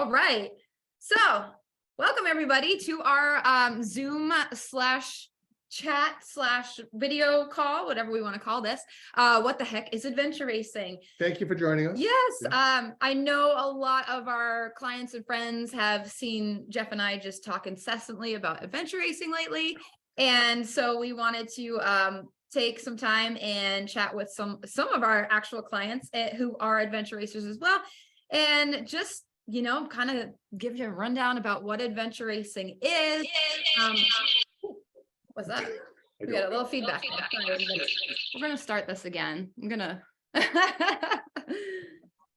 All right. So welcome everybody to our Zoom / chat / video call, whatever we want to call this. What the heck is adventure racing? Thank you for joining us. Yes. Yeah. I know a lot of our clients and friends have seen Geoff and I just talk incessantly about adventure racing lately. And so we wanted to take some time and chat with some of our actual clients who are adventure racers as well. And just, you know, kind of give you a rundown about what adventure racing is. What's that? We got a little feedback. We're going to start this again. I'm going to.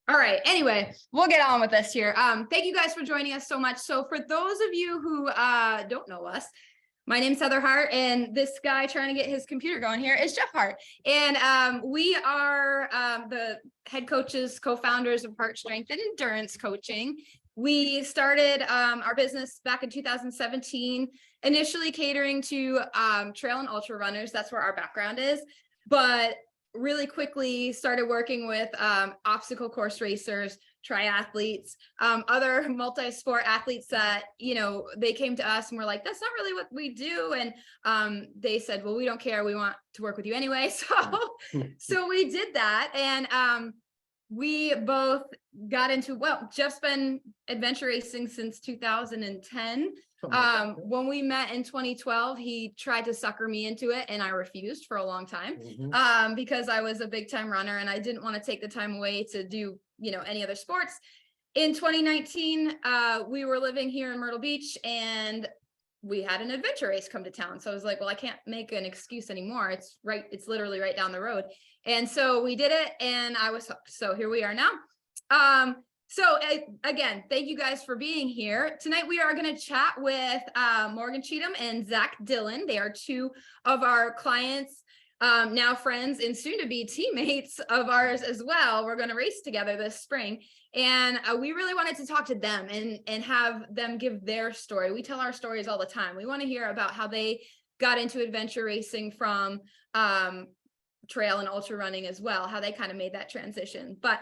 All right. Anyway, we'll get on with this here. Thank you guys for joining us so much. So for those of you who don't know us, my name's Heather Hart, and this guy trying to get his computer going here is Geoff Hart. And we are the head coaches, co-founders of Hart Strength and Endurance Coaching. We started our business back in 2017, initially catering to trail and ultra runners. That's where our background is. But really quickly started working with obstacle course racers, triathletes, other multi-sport athletes that, you know, they came to us and were like, that's not really what we do. And they said, well, we don't care. We want to work with you anyway. So we did that. And we both got into, well, Geoff's been adventure racing since 2010. When we met in 2012, he tried to sucker me into it and I refused for a long time because I was a big time runner and I didn't want to take the time away to do, you know, any other sports. In 2019, we were living here in Myrtle Beach and we had an adventure race come to town. So I was like, well, I can't make an excuse anymore. It's literally right down the road. And so we did it and I was hooked. So here we are now. So again, thank you guys for being here. Tonight we are going to chat with Morgan Cheatham and Zach Dillon. They are two of our clients, now friends and soon to be teammates of ours as well. We're going to race together this spring. And we really wanted to talk to them and have them give their story. We tell our stories all the time. We want to hear about how they got into adventure racing from trail and ultra running as well, how they kind of made that transition. But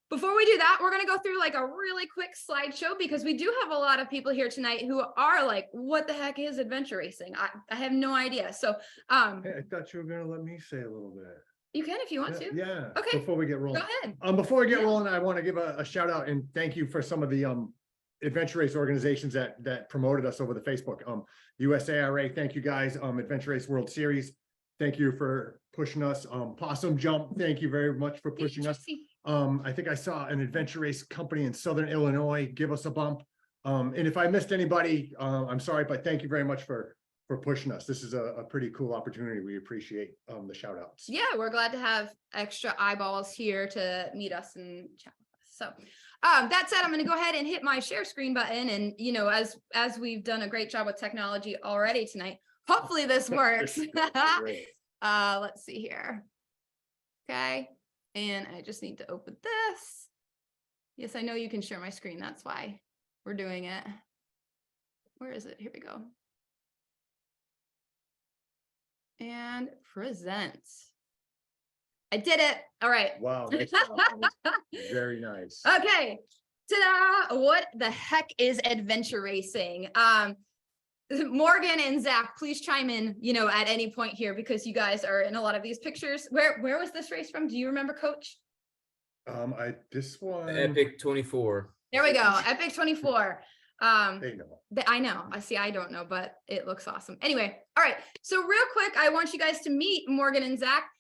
before we do that, we're going to go through like a really quick slideshow because we do have a lot of people here tonight who are like, what the heck is adventure racing? I have no idea. So hey, I thought you were going to let me say a little bit. You can if you want to. Yeah. Okay. Before we get rolling. Go ahead. Before we get rolling, I want to give a shout out and thank you for some of the adventure race organizations that promoted us over the Facebook. USARA, thank you guys. Adventure Race World Series, thank you for pushing us. Possum Jump, thank you very much for pushing us. I think I saw an adventure race company in Southern Illinois give us a bump. And if I missed anybody, I'm sorry, but thank you very much for pushing us. This is a pretty cool opportunity. We appreciate the shout outs. Yeah, we're glad to have extra eyeballs here to meet us and chat with us. So that said, I'm going to go ahead and hit my share screen button. And, you know, as we've done a great job with technology already tonight, hopefully this works. Let's see here. Okay. And I just need to open this. Yes, I know you can share my screen. That's why we're doing it. Where is it? Here we go. And present. I did it. All right. Wow. Nice. Very nice. Okay. Ta-da! What the heck is adventure racing? Morgan and Zach, please chime in, you know, at any point here because you guys are in a lot of these pictures. Where was this race from? Do you remember, Coach? This one. Epic 24. There we go. Epic 24. They know. I know. I don't know, but it looks awesome. Anyway, all right. So real quick, I want you guys to meet Morgan and Zach.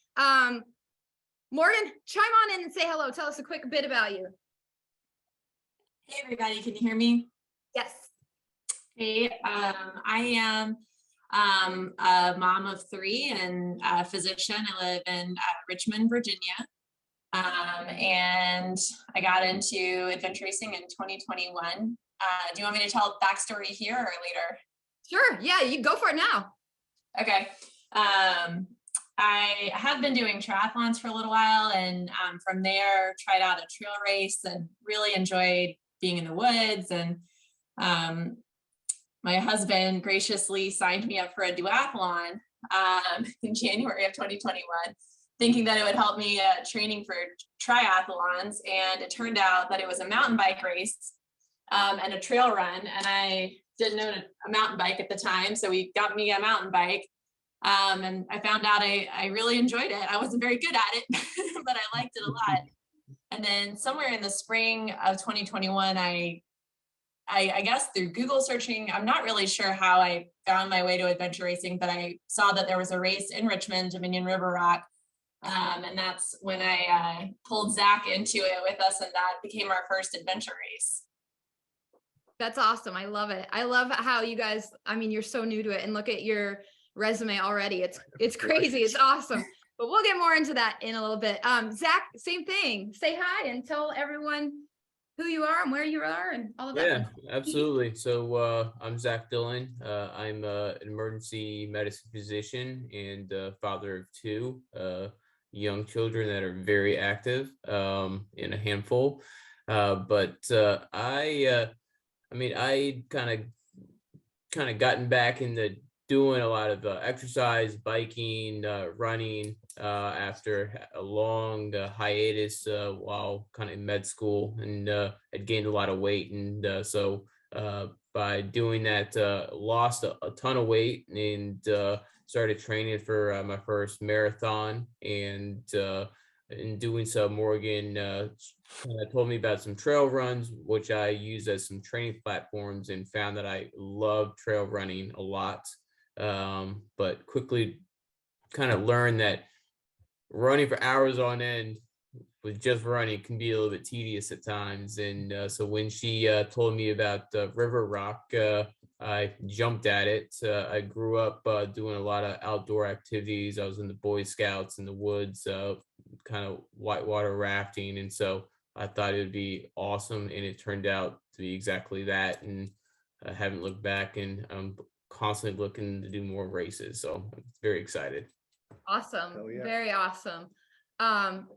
Morgan, chime on in and say hello. Tell us a quick bit about you. Hey everybody, can you hear me? Yes. Hey, I am a mom of 3 and a physician. I live in Richmond, Virginia. And I got into adventure racing in 2021. Do you want me to tell a backstory here or later? Sure. Yeah, you go for it now. Okay. I have been doing triathlons for a little while and from there tried out a trail race and really enjoyed being in the woods. And my husband graciously signed me up for a duathlon in January of 2021, thinking that it would help me training for triathlons. And it turned out that it was a mountain bike race and a trail run. And I didn't own a mountain bike at the time. So we got me a mountain bike. And I found out I really enjoyed it. I wasn't very good at it, but I liked it a lot. And then somewhere in the spring of 2021, I guess through Google searching, I'm not really sure how I found my way to adventure racing, but I saw that there was a race in Richmond, Dominion River Rock. And that's when I pulled Zach into it with us, and that became our first adventure race. That's awesome. I love it. I love how you guys, I mean, you're so new to it, and look at your resume already. It's crazy. It's awesome. But we'll get more into that in a little bit. Zach, same thing. Say hi and tell everyone who you are and where you are and all of that. Yeah, absolutely. So I'm Zach Dillon. I'm an emergency medicine physician and father of two young children that are very active, in a handful. But I mean, I kind of gotten back into doing a lot of exercise, biking, running after a long hiatus while kind of in med school, and had gained a lot of weight. And so by doing that, lost a ton of weight, and started training for my first marathon. And in doing so, Morgan told me about some trail runs, which I use as some training platforms, and found that I love trail running a lot. But quickly kind of learned that running for hours on end with just running can be a little bit tedious at times. And so when she told me about River Rock, I jumped at it. I grew up doing a lot of outdoor activities. I was in the Boy Scouts in the woods, kind of whitewater rafting. And so I thought it would be awesome, and it turned out to be exactly that. And I haven't looked back, and I'm constantly looking to do more races. So I'm very excited. Awesome. Yeah. Very awesome.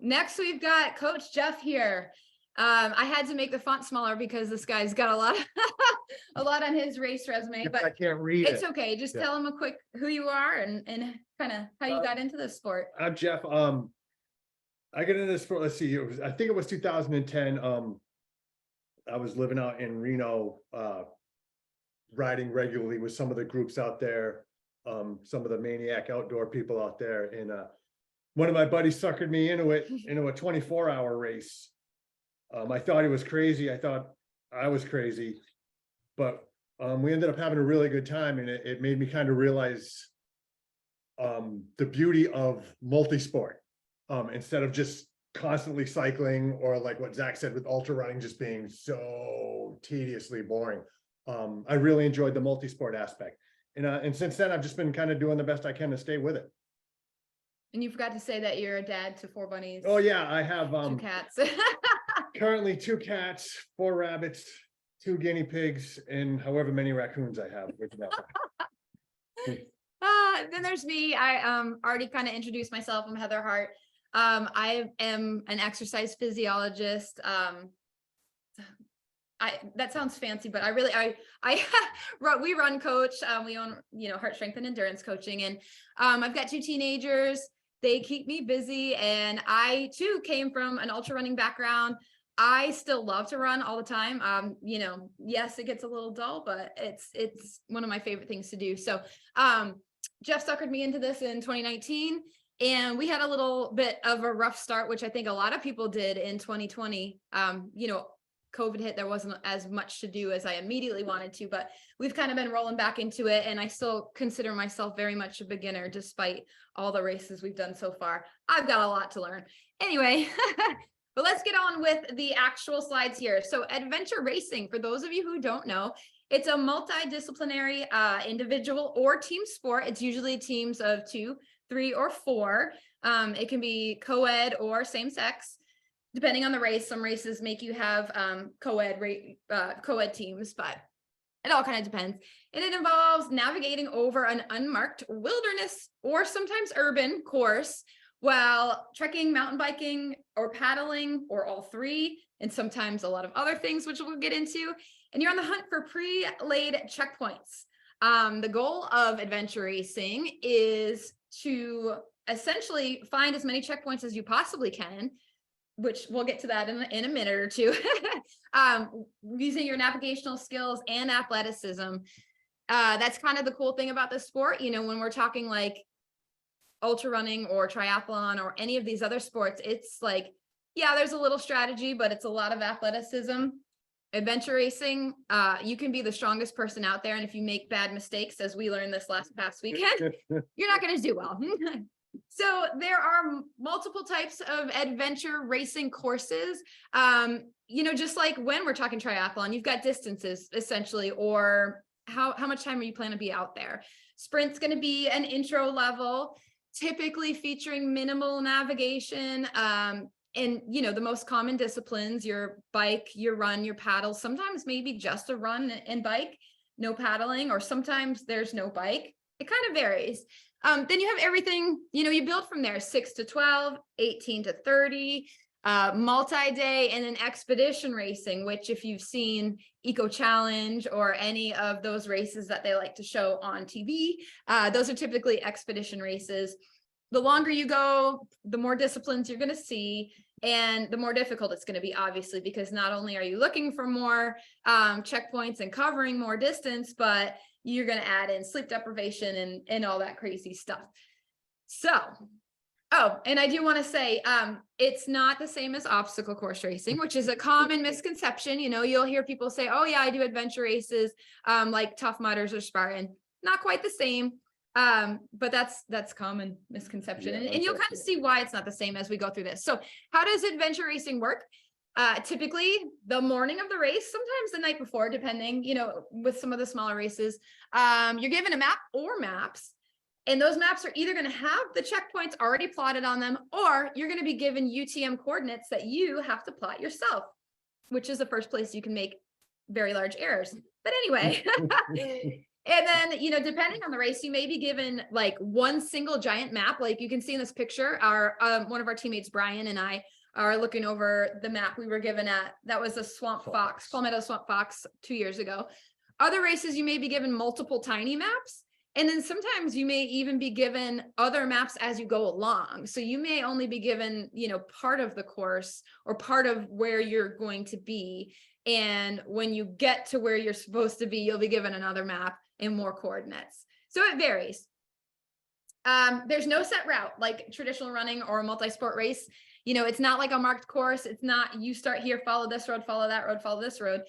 Next we've got Coach Geoff here. I had to make the font smaller because this guy's got a lot a lot on his race resume, I but can't read it's it. okay. Just Yeah. tell him a quick who you are and kind of how you got into this sport. I'm Geoff. I got into this for, let's see, I think it was 2010. I was living out in Reno, riding regularly with some of the groups out there, some of the maniac outdoor people out there. And one of my buddies suckered me into a 24-hour race. I thought he was crazy. I thought I was crazy, but we ended up having a really good time, and it made me kind of realize the beauty of multi-sport. Instead of just constantly cycling, or like what Zach said with ultra running just being so tediously boring. I really enjoyed the multi-sport aspect. And since then, I've just been kind of doing the best I can to stay with it. And you forgot to say that you're a dad to 4 bunnies. Oh yeah, I have 2 cats. currently 2 cats, 4 rabbits, 2 guinea pigs, and however many raccoons I have. Then there's me. I already kind of introduced myself. I'm Heather Hart. I am an exercise physiologist. That sounds fancy, but we run coach. We own, Heart Strength and Endurance Coaching. And I've got 2 teenagers. They keep me busy. And I too came from an ultra running background. I still love to run all the time. Yes, it gets a little dull, but it's one of my favorite things to do. So Geoff suckered me into this in 2019. And we had a little bit of a rough start, which I think a lot of people did in 2020. COVID hit, there wasn't as much to do as I immediately wanted to, but we've kind of been rolling back into it. And I still consider myself very much a beginner, despite all the races we've done so far. I've got a lot to learn. Anyway, but let's get on with the actual slides here. So adventure racing, for those of you who don't know, it's a multidisciplinary individual or team sport. It's usually teams of 2, 3, or 4. It can be co-ed or same sex, depending on the race. Some races make you have co-ed teams, but it all kind of depends. And it involves navigating over an unmarked wilderness or sometimes urban course while trekking, mountain biking, or paddling, or all 3, and sometimes a lot of other things, which we'll get into. And you're on the hunt for pre-laid checkpoints. The goal of adventure racing is to essentially find as many checkpoints as you possibly can which we'll get to that in a minute or two, using your navigational skills and athleticism. That's kind of the cool thing about this sport. You know, when we're talking like ultra running or triathlon or any of these other sports, it's like, yeah, there's a little strategy, but it's a lot of athleticism. Adventure racing, you can be the strongest person out there, and if you make bad mistakes, as we learned this past weekend, you're not going to do well. So there are multiple types of adventure racing courses. You know, just like when we're talking triathlon, you've got distances essentially, or how much time are you planning to be out there? Sprint's going to be an intro level, typically featuring minimal navigation. And, you know, the most common disciplines, your bike, your run, your paddle, sometimes maybe just a run and bike, no paddling, or sometimes there's no bike. It kind of varies. Then you have everything, you know, you build from there, 6 to 12, 18 to 30, multi-day, and then expedition racing, which if you've seen Eco Challenge or any of those races that they like to show on TV, those are typically expedition races. The longer you go, the more disciplines you're going to see, and the more difficult it's going to be, obviously, because not only are you looking for more checkpoints and covering more distance, but you're going to add in sleep deprivation and all that crazy stuff. So, oh, and I do want to say, it's not the same as obstacle course racing, which is a common misconception. You know, you'll hear people say, oh yeah, I do adventure races, like Tough Mudders or Spartan. Not quite the same. But that's common misconception. Yeah, and you'll kind of see why it's not the same as we go through this. So how does adventure racing work? Typically the morning of the race, sometimes the night before, depending, you know, with some of the smaller races, you're given a map or maps, and those maps are either going to have the checkpoints already plotted on them, or you're going to be given UTM coordinates that you have to plot yourself, which is the first place you can make very large errors. But anyway, and then, you know, depending on the race, you may be given like one single giant map. Like you can see in this picture, our one of our teammates, Brian, and I are looking over the map we were given at, that was a Swamp Fox, Palmetto Swamp Fox 2 years ago. Other races, you may be given multiple tiny maps. And then sometimes you may even be given other maps as you go along. So you may only be given, you know, part of the course or part of where you're going to be. And when you get to where you're supposed to be, you'll be given another map and more coordinates. So it varies. There's no set route like traditional running or a multi-sport race. You know, it's not like a marked course. It's not you start here, follow this road, follow that road, follow this road.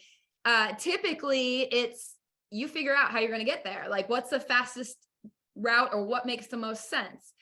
Typically it's you figure out how you're going to get there. Like what's the fastest route or what makes the most sense.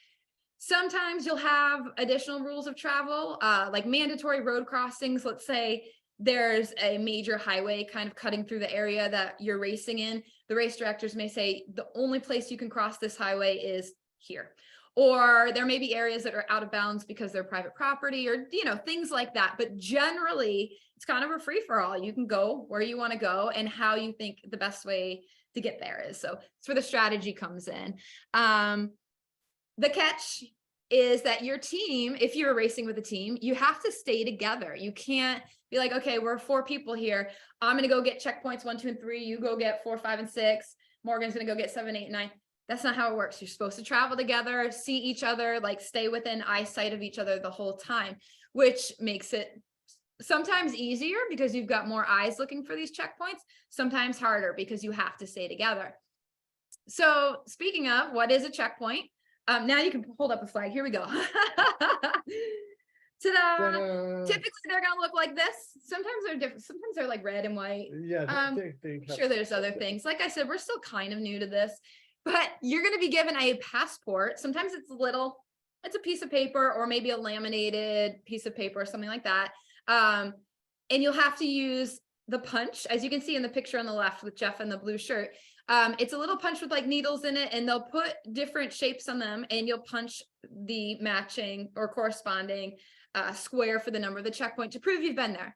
Sometimes you'll have additional rules of travel, like mandatory road crossings. Let's say there's a major highway kind of cutting through the area that you're racing in. The race directors may say the only place you can cross this highway is here. Or there may be areas that are out of bounds because they're private property or, you know, things like that. But generally, it's kind of a free for all. You can go where you want to go and how you think the best way to get there is. So it's where the strategy comes in. The catch is that your team, if you're racing with a team, you have to stay together. You can't be like, okay, we're 4 people here. I'm going to go get checkpoints 1, 2, and 3. You go get 4, 5, and 6. Morgan's going to go get 7, 8, 9. That's not how it works. You're supposed to travel together, see each other, like stay within eyesight of each other the whole time, which makes it sometimes easier because you've got more eyes looking for these checkpoints, sometimes harder because you have to stay together. So speaking of, what is a checkpoint? Now you can hold up a flag. Here we go. Ta-da! Typically they're gonna look like this. Sometimes they're different. Sometimes they're like red and white. Yeah, I'm sure there's other things. Like I said, we're still kind of new to this, but you're going to be given a passport. Sometimes it's little, it's a piece of paper or maybe a laminated piece of paper or something like that. And you'll have to use the punch, as you can see in the picture on the left with Geoff in the blue shirt. It's a little punch with like needles in it, and they'll put different shapes on them, and you'll punch the matching or corresponding square for the number of the checkpoint to prove you've been there.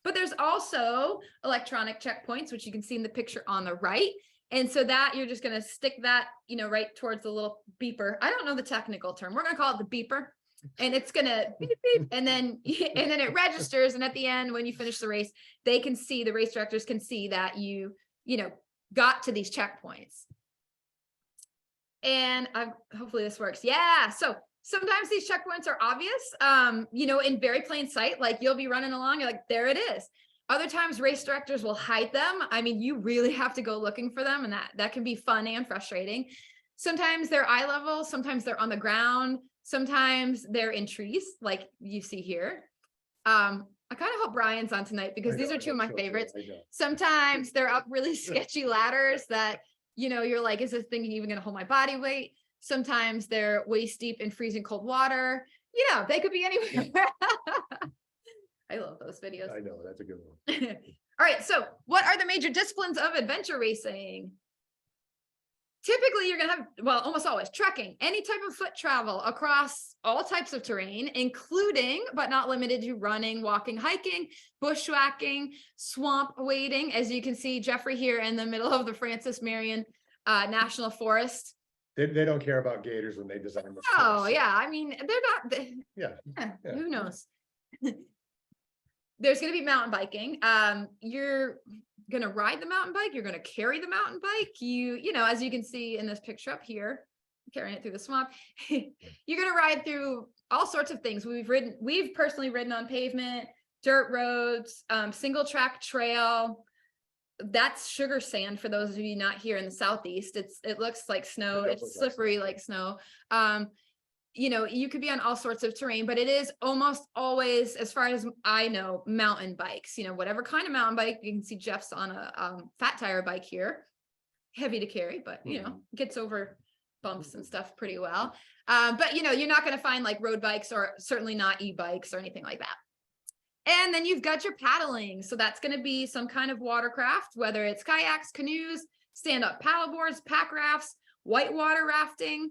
But there's also electronic checkpoints, which you can see in the picture on the right. And so that you're just going to stick that, you know, right towards the little beeper. I don't know the technical term. We're going to call it the beeper. And it's going to beep, beep, and then it registers. And at the end, when you finish the race, they can see, the race directors can see that you know, got to these checkpoints. And hopefully this works. Yeah. So Sometimes these checkpoints are obvious, in very plain sight, like you'll be running along, you're like, there it is. Other times race directors will hide them. I mean, you really have to go looking for them, and that can be fun and frustrating. Sometimes they're eye level, sometimes they're on the ground, sometimes they're in trees, like you see here. I kind of hope Brian's on tonight because these are two of my favorites. Sometimes they're up really sketchy ladders that, you're like, is this thing even going to hold my body weight? Sometimes they're waist deep in freezing cold water. They could be anywhere. I love those videos. I know, that's a good one. All right. So what are the major disciplines of adventure racing? Typically, you're going to have, well, almost always trekking, any type of foot travel across all types of terrain, including, but not limited to running, walking, hiking, bushwhacking, swamp wading. As you can see, Jeffrey here in the middle of the Francis Marion National Forest. They don't care about gators when they design this. Oh, yeah. I mean, they're not. Yeah. Who knows? There's going to be mountain biking. You're going to ride the mountain bike. You're going to carry the mountain bike. As you can see in this picture up here, carrying it through the swamp, you're going to ride through all sorts of things. We've personally ridden on pavement, dirt roads, single track trail. That's sugar sand for those of you not here in the Southeast. It looks like snow. It's slippery like snow. You could be on all sorts of terrain, but it is almost always, as far as I know, mountain bikes, whatever kind of mountain bike. You can see Geoff's on a fat tire bike here, heavy to carry, but gets over bumps and stuff pretty well. But you're not going to find like road bikes, or certainly not e-bikes or anything like that. And then you've got your paddling. So that's going to be some kind of watercraft, whether it's kayaks, canoes, stand-up paddleboards, pack rafts, whitewater rafting.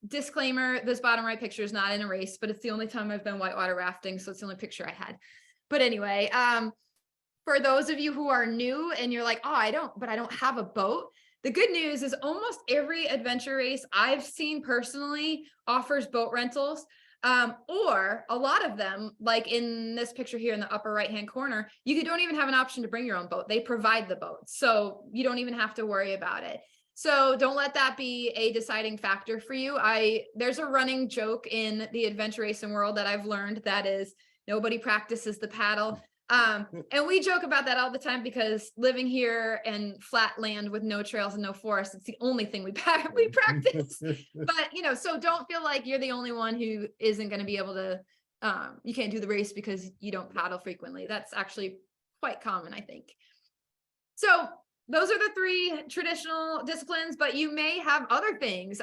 Disclaimer, this bottom right picture is not in a race, but it's the only time I've been whitewater rafting. So it's the only picture I had. But anyway, for those of you who are new and you're like, oh, I don't have a boat. The good news is almost every adventure race I've seen personally offers boat rentals. Or a lot of them, like in this picture here in the upper right-hand corner, you don't even have an option to bring your own boat. They provide the boat. So you don't even have to worry about it. So don't let that be a deciding factor for you. There's a running joke in the adventure racing world that I've learned, that is, nobody practices the paddle. And we joke about that all the time because living here in flat land with no trails and no forest, it's the only thing we practice. But, so don't feel like you're the only one who isn't going to be able to, you can't do the race because you don't paddle frequently. That's actually quite common, I think. So those are the three traditional disciplines, but you may have other things,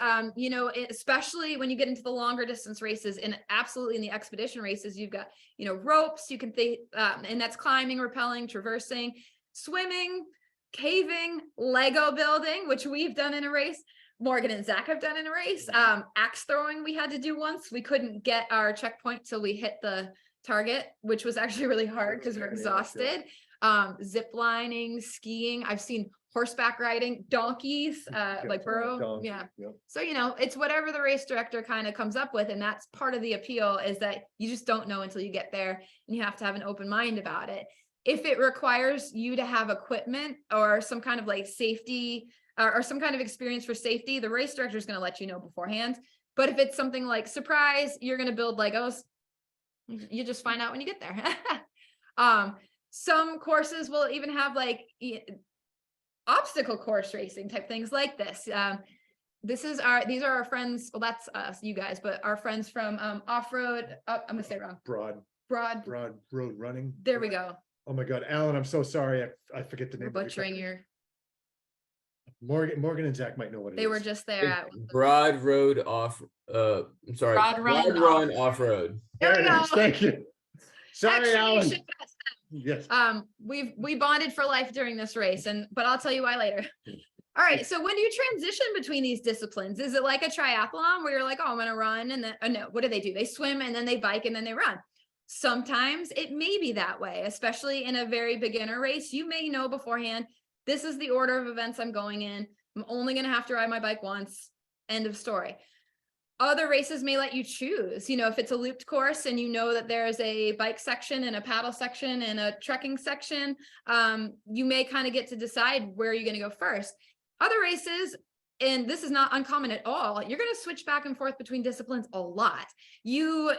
especially when you get into the longer distance races, and absolutely in the expedition races, you've got, ropes, you can think, and that's climbing, rappelling, traversing, swimming, caving, Lego building, which we've done in a race. Morgan and Zach have done in a race. Axe throwing we had to do once. We couldn't get our checkpoint till we hit the target, which was actually really hard because we're exhausted. Zip lining, skiing. I've seen horseback riding, donkeys, like burro. Yeah. So, it's whatever the race director kind of comes up with. And that's part of the appeal, is that you just don't know until you get there, and you have to have an open mind about it. If it requires you to have equipment or some kind of like safety or some kind of experience for safety, the race director is going to let you know beforehand. But if it's something like surprise, you're going to build Legos, you just find out when you get there. Some courses will even have like obstacle course racing type things like this. These are our friends. Well, that's us, you guys, but our friends from off-road. I'm gonna say it wrong. Broad road running. There we go. Oh my God, Alan, I'm so sorry. I forget the name. We're butchering your. Morgan and Zach might know what it is. They were just there at Broad Road off. I'm sorry. Broad Run Off-Road. There we go. Thank you. Sorry, Alan. Yes. We bonded for life during this race, but I'll tell you why later. All right. So when you transition between these disciplines, is it like a triathlon where you're like, oh, I'm going to run, and then no, what do? They swim, and then they bike, and then they run. Sometimes it may be that way, especially in a very beginner race. You may know beforehand, this is the order of events I'm going in. I'm only going to have to ride my bike once. End of story. Other races may let you choose, if it's a looped course and you know that there's a bike section and a paddle section and a trekking section, you may kind of get to decide where you're going to go first. Other races, and this is not uncommon at all, you're going to switch back and forth between disciplines a lot. You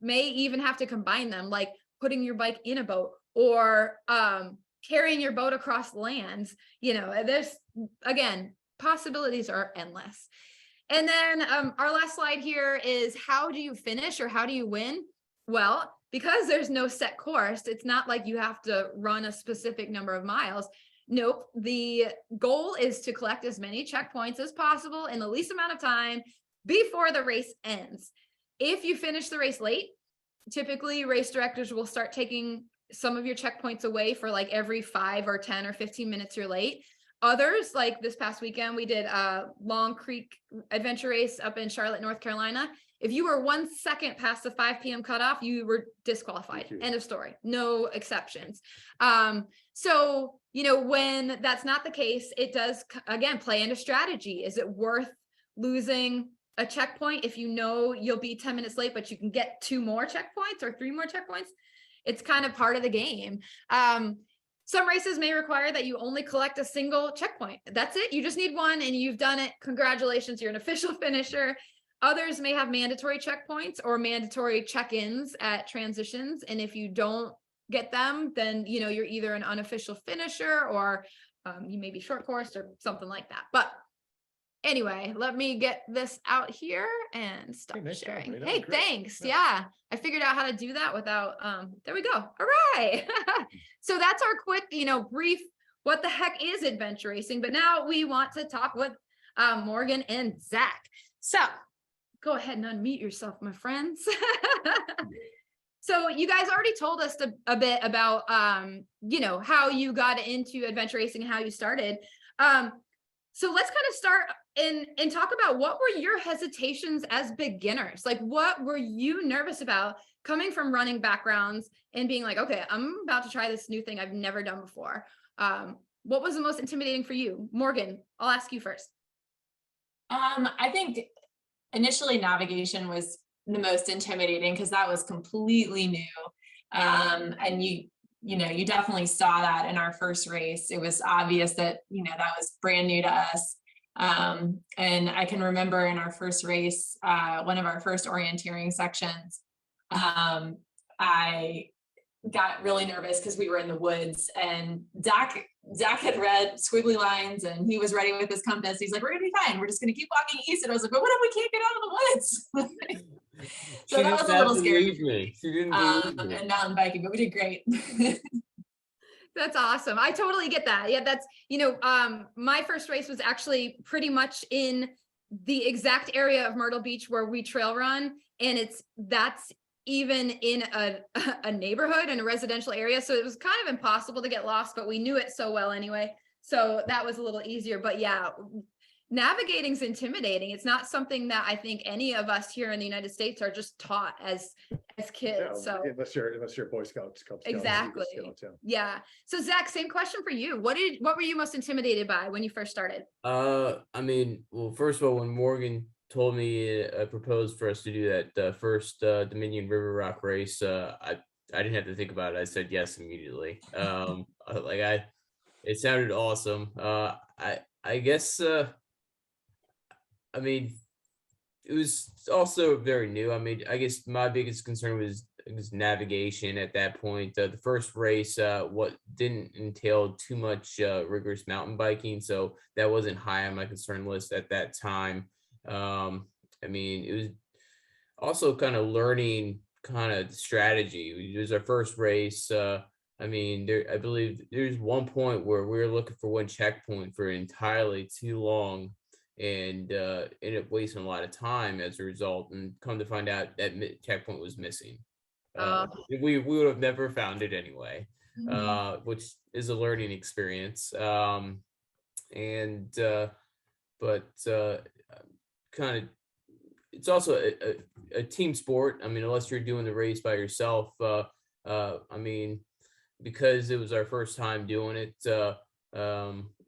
may even have to combine them, like putting your bike in a boat or carrying your boat across lands. There's, again, possibilities are endless. And then our last slide here is, how do you finish or how do you win? Well, because there's no set course, it's not like you have to run a specific number of miles. Nope. The goal is to collect as many checkpoints as possible in the least amount of time before the race ends. If you finish the race late, typically race directors will start taking some of your checkpoints away for like every 5 or 10 or 15 minutes you're late. Others, like this past weekend, we did a Long Creek adventure race up in Charlotte, North Carolina. If you were 1 second past the 5 p.m. cutoff, you were disqualified. End of story. No exceptions. So, when that's not the case, it does, again, play into strategy. Is it worth losing a checkpoint if you'll be 10 minutes late, but you can get 2 more checkpoints or 3 more checkpoints? It's kind of part of the game. Some races may require that you only collect a single checkpoint. That's it. You just need one and you've done it. Congratulations, you're an official finisher. Others may have mandatory checkpoints or mandatory check-ins at transitions. And if you don't get them, then, you're either an unofficial finisher or you may be short coursed or something like that. But anyway, let me get this out here and stop sharing. Hey, thanks. Yeah, I figured out how to do that without, there we go. All right. So that's our quick, brief, what the heck is adventure racing? But now we want to talk with Morgan and Zach. So go ahead and unmute yourself, my friends. So you guys already told us a bit about, how you got into adventure racing and how you started. So let's kind of start and talk about, what were your hesitations as beginners? Like, what were you nervous about coming from running backgrounds and being like, okay, I'm about to try this new thing I've never done before? What was the most intimidating for you? Morgan, I'll ask you first. I think initially navigation was the most intimidating because that was completely new. And you definitely saw that in our first race. It was obvious that, that was brand new to us. And I can remember in our first race, one of our first orienteering sections, I got really nervous because we were in the woods and Zach had read squiggly lines and he was ready with his compass. He's like, we're gonna be fine. We're just gonna keep walking east. And I was like, but what if we can't get out of the woods? So that was a little scary. She didn't believe me. And mountain biking, but we did great. That's awesome. I totally get that. Yeah, that's, my first race was actually pretty much in the exact area of Myrtle Beach where we trail run. And that's even in a neighborhood in a residential area. So it was kind of impossible to get lost, but we knew it so well anyway. So that was a little easier. But yeah, navigating's intimidating. It's not something that I think any of us here in the United States are just taught as kids. So unless you're Boy Scouts, Cub Scouts, exactly. Scouts, yeah. So Zach, same question for you. What were you most intimidated by when you first started? Well, first of all, when Morgan told me, proposed for us to do that first Dominion River Rock race, I didn't have to think about it. I said yes immediately. It sounded awesome. I guess. It was also very new. I guess my biggest concern was navigation at that point. The first race, what didn't entail too much rigorous mountain biking, so that wasn't high on my concern list at that time. It was also kind of learning kind of strategy. It was our first race. I believe there's one point where we were looking for one checkpoint for entirely too long, and ended up wasting a lot of time as a result, and come to find out that checkpoint was missing. We would have never found it anyway, which is a learning experience. It's also a team sport. Unless you're doing the race by yourself, because it was our first time doing it,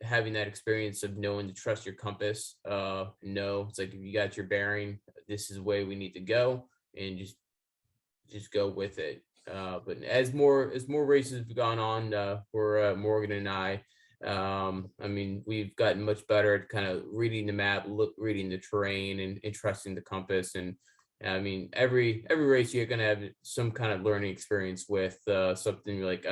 having that experience of knowing to trust your compass, it's like, if you got your bearing, this is the way we need to go, and just go with it. But as more races have gone on for Morgan and I, I mean, we've gotten much better at kind of reading the map, reading the terrain, and trusting the compass. And I mean, every race you're gonna have some kind of learning experience with something you're like,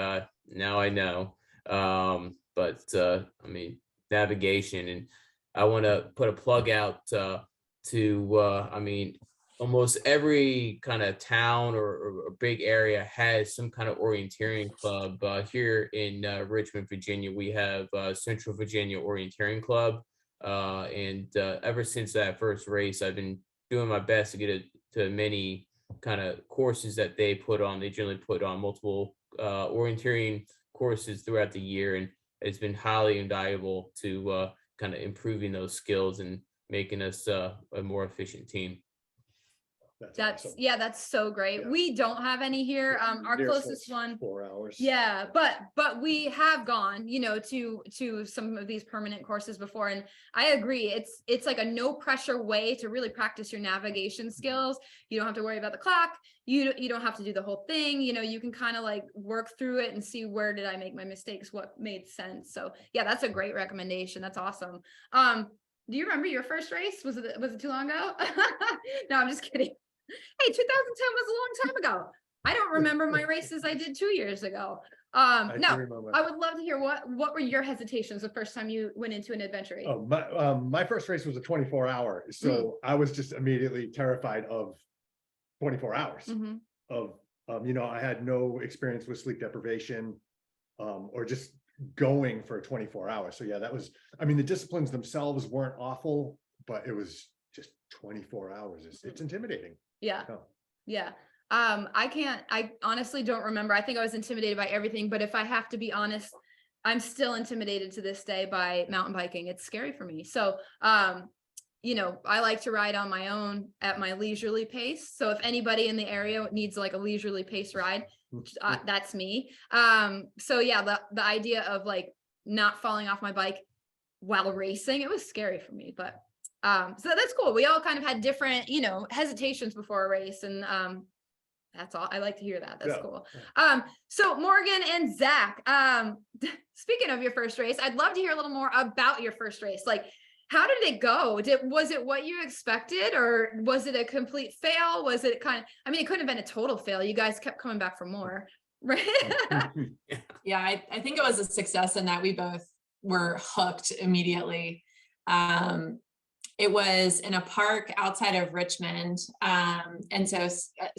now I know. But I mean, navigation, and I want to put a plug out I mean, almost every kind of town or big area has some kind of orienteering club. Here in Richmond, Virginia, we have Central Virginia Orienteering Club. And ever since that first race, I've been doing my best to get to many kind of courses that they put on. They generally put on multiple orienteering courses throughout the year, and it's been highly invaluable to kind of improving those skills and making us a more efficient team. That's awesome. yeah, that's so great. Yeah. We don't have any here. Our Nearest closest one's one, 4 hours. yeah, but we have gone, you know, to some of these permanent courses before, and I agree. It's like a no pressure way to really practice your navigation skills. You don't have to worry about the clock. You don't have to do the whole thing. You know, you can kind of like work through it and see where did I make my mistakes, what made sense. So yeah, that's a great recommendation. That's awesome. Do you remember your first race? Was it too long ago? No, I'm just kidding. Hey, 2010 was a long time ago. I don't remember my races I did 2 years ago. I do No, remember. I would love to hear what were your hesitations the first time you went into an adventure race? Oh, my first race was a 24-hour, so I was just immediately terrified of 24 hours of you know, I had no experience with sleep deprivation or just going for 24 hours. So yeah, that was, I mean, the disciplines themselves weren't awful, but it was just 24 hours. It's intimidating. Yeah. Oh. Yeah. I honestly don't remember. I think I was intimidated by everything, but if I have to be honest, I'm still intimidated to this day by mountain biking. It's scary for me. So, you know, I like to ride on my own at my leisurely pace. So if anybody in the area needs like a leisurely pace ride, that's me. So yeah, the idea of like not falling off my bike while racing, it was scary for me, but so that's cool. We all kind of had different, you know, hesitations before a race, and that's all. I like to hear that. That's cool. So Morgan and Zach, speaking of your first race, I'd love to hear a little more about your first race. Like, how did it go? Was it what you expected, or was it a complete fail? Was it kind of, I mean, it couldn't have been a total fail. You guys kept coming back for more, right? Yeah, I think it was a success in that we both were hooked immediately. It was in a park outside of Richmond, and so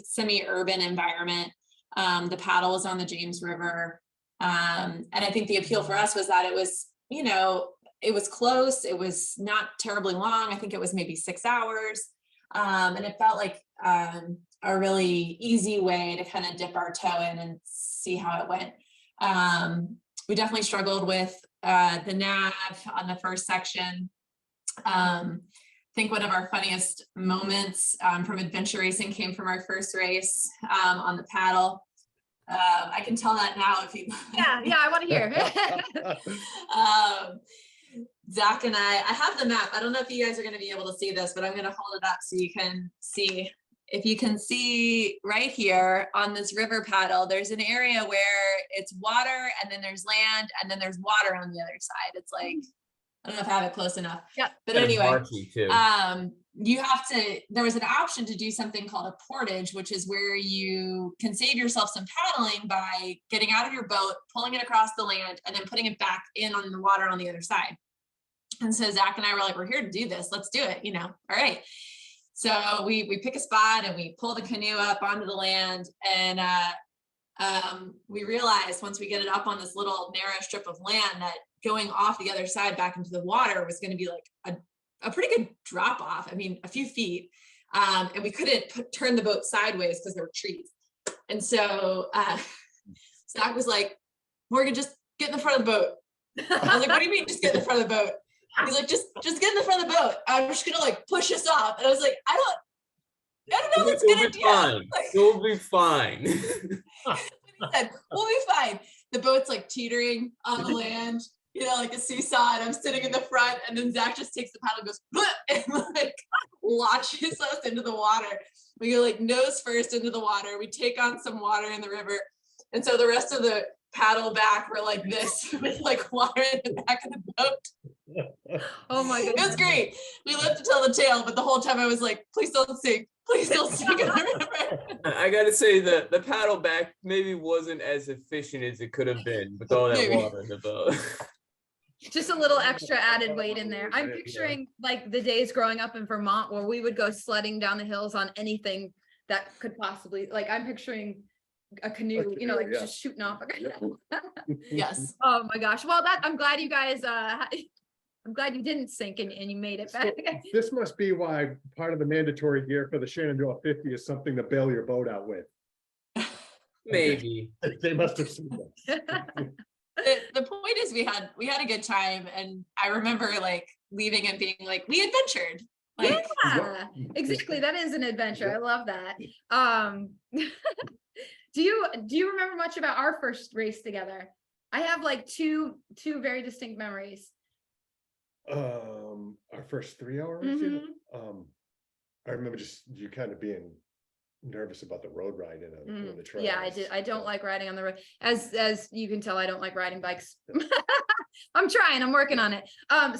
semi-urban environment. The paddle was on the James River, and I think the appeal for us was that it was, you know, it was close. It was not terribly long. I think it was maybe 6 hours, and it felt like a really easy way to kind of dip our toe in and see how it went. We definitely struggled with the nav on the first section. I think one of our funniest moments from adventure racing came from our first race on the paddle. I can tell that now if you. Yeah, I want to hear. Zach and I have the map. I don't know if you guys are going to be able to see this, but I'm going to hold it up so you can see. If you can see right here on this river paddle, there's an area where it's water, and then there's land, and then there's water on the other side. It's like, I don't know if I have it close enough. Yeah. But anyway, you have to, there was an option to do something called a portage, which is where you can save yourself some paddling by getting out of your boat, pulling it across the land, and then putting it back in on the water on the other side. And so Zach and I were like, we're here to do this. Let's do it, you know? All right. So we pick a spot and we pull the canoe up onto the land, and we realized once we get it up on this little narrow strip of land that going off the other side back into the water was going to be like a pretty good drop off. I mean, a few feet, and we couldn't turn the boat sideways because there were trees. And so Zach was like, Morgan, just get in the front of the boat. I was like, what do you mean just get in the front of the boat? He's like, just get in the front of the boat. I'm just gonna like push us off. And I was like, I don't know what's gonna do. We'll be fine. He said, we'll be fine. The boat's like teetering on the land, you know, like a seesaw, and I'm sitting in the front, and then Zach just takes the paddle and goes, and like launches us into the water. We go like nose first into the water. We take on some water in the river. And so the rest of the paddle back. We're like this with like water in the back of the boat. Oh my It goodness. was great. We lived to tell the tale, but the whole time I was like, please don't sink. Please don't sink in the river. I gotta say the paddle back maybe wasn't as efficient as it could have been with all that Maybe. water in the boat. Just a little extra added weight in there. I'm picturing like the days growing up in Vermont where we would go sledding down the hills on anything that could possibly, like, I'm picturing a canoe, you know, like yeah. just shooting off. Yes. Oh my gosh. Well, I'm glad you guys, I'm glad you didn't sink and you made it back. This must be why part of the mandatory gear for the Shenandoah 50 is something to bail your boat out with. Maybe. They must have seen that. The point is we had a good time, and I remember like leaving and being like, we adventured. Like, Yeah, exactly. That is an adventure. I love that. Do you remember much about our first race together? I have like two very distinct memories. Our first 3-hour race, I remember just you kind of being nervous about the road ride in the trail. Yeah, I did. I don't like riding on the road. As you can tell, I don't like riding bikes. I'm trying, I'm working on it.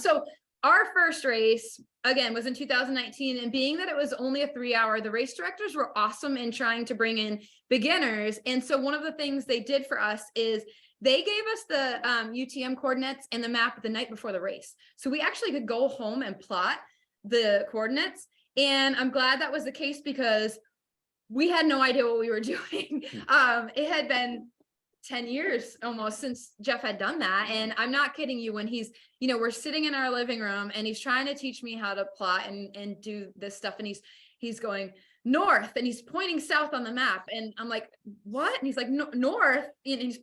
So our first race again was in 2019, and being that it was only a 3-hour, the race directors were awesome in trying to bring in beginners. And so one of the things they did for us is they gave us the UTM coordinates and the map the night before the race. So we actually could go home and plot the coordinates. And I'm glad that was the case because we had no idea what we were doing. It had been 10 years almost since Geoff had done that. And I'm not kidding you when he's, you know, we're sitting in our living room and he's trying to teach me how to plot and do this stuff. And he's going north and he's pointing south on the map. And I'm like, what? And he's like, no, north. And he's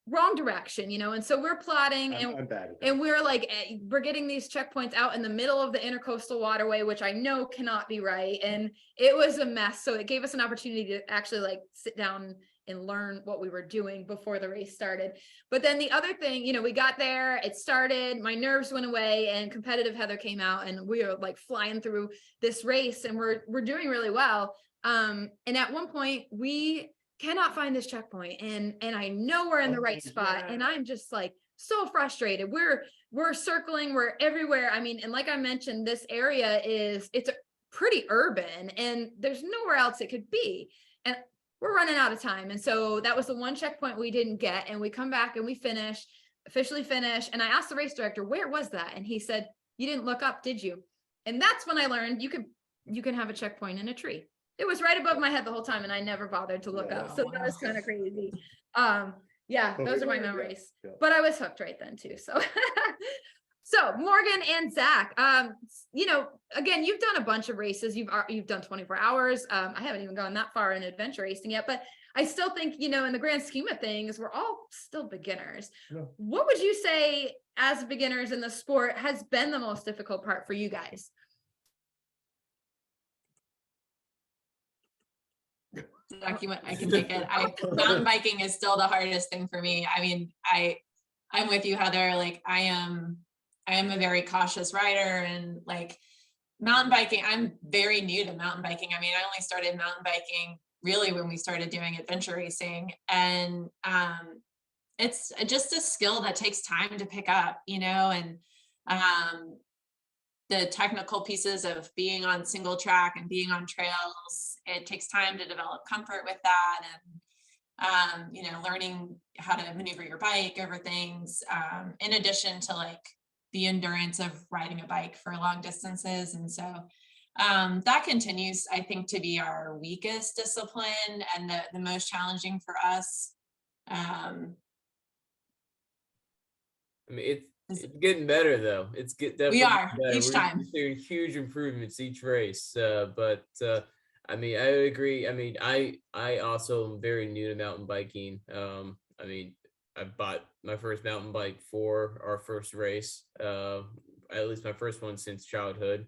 wrong direction, you know? And so we're plotting and we're like, we're getting these checkpoints out in the middle of the intercoastal waterway, which I know cannot be right. And it was a mess. So it gave us an opportunity to actually like sit down and learn what we were doing before the race started. But then the other thing, you know, we got there, it started, my nerves went away and competitive Heather came out and we were like flying through this race and we're doing really well. And at one point we cannot find this checkpoint and I know we're in the right spot and I'm just like so frustrated. We're circling, we're everywhere. I mean, and like I mentioned, this area it's pretty urban and there's nowhere else it could be. And we're running out of time. And so that was the one checkpoint we didn't get. And we come back and we officially finish. And I asked the race director, where was that? And he said, you didn't look up, did you? And that's when I learned you can have a checkpoint in a tree. It was right above my head the whole time and I never bothered to look up. So that was kind of crazy. Yeah, those are my memories. But I was hooked right then too. So Morgan and Zach, you know, again, you've done a bunch of races. You've done 24 hours. I haven't even gone that far in adventure racing yet, but I still think, you know, in the grand scheme of things, we're all still beginners. Yeah. What would you say as beginners in the sport has been the most difficult part for you guys? I can take it. Mountain biking is still the hardest thing for me. I mean, I'm with you, Heather. Like I am a very cautious rider and like mountain biking, I'm very new to mountain biking. I mean, I only started mountain biking really when we started doing adventure racing. And it's just a skill that takes time to pick up, you know, and the technical pieces of being on single track and being on trails, it takes time to develop comfort with that. And, you know, learning how to maneuver your bike over things, in addition to like the endurance of riding a bike for long distances. And so that continues, I think, to be our weakest discipline and the most challenging for us. I mean, it's getting better though. We are better. Each time. We're seeing huge improvements each race. But I mean, I agree. I mean, I also am very new to mountain biking. I mean, I bought my first mountain bike for our first race, at least my first one since childhood.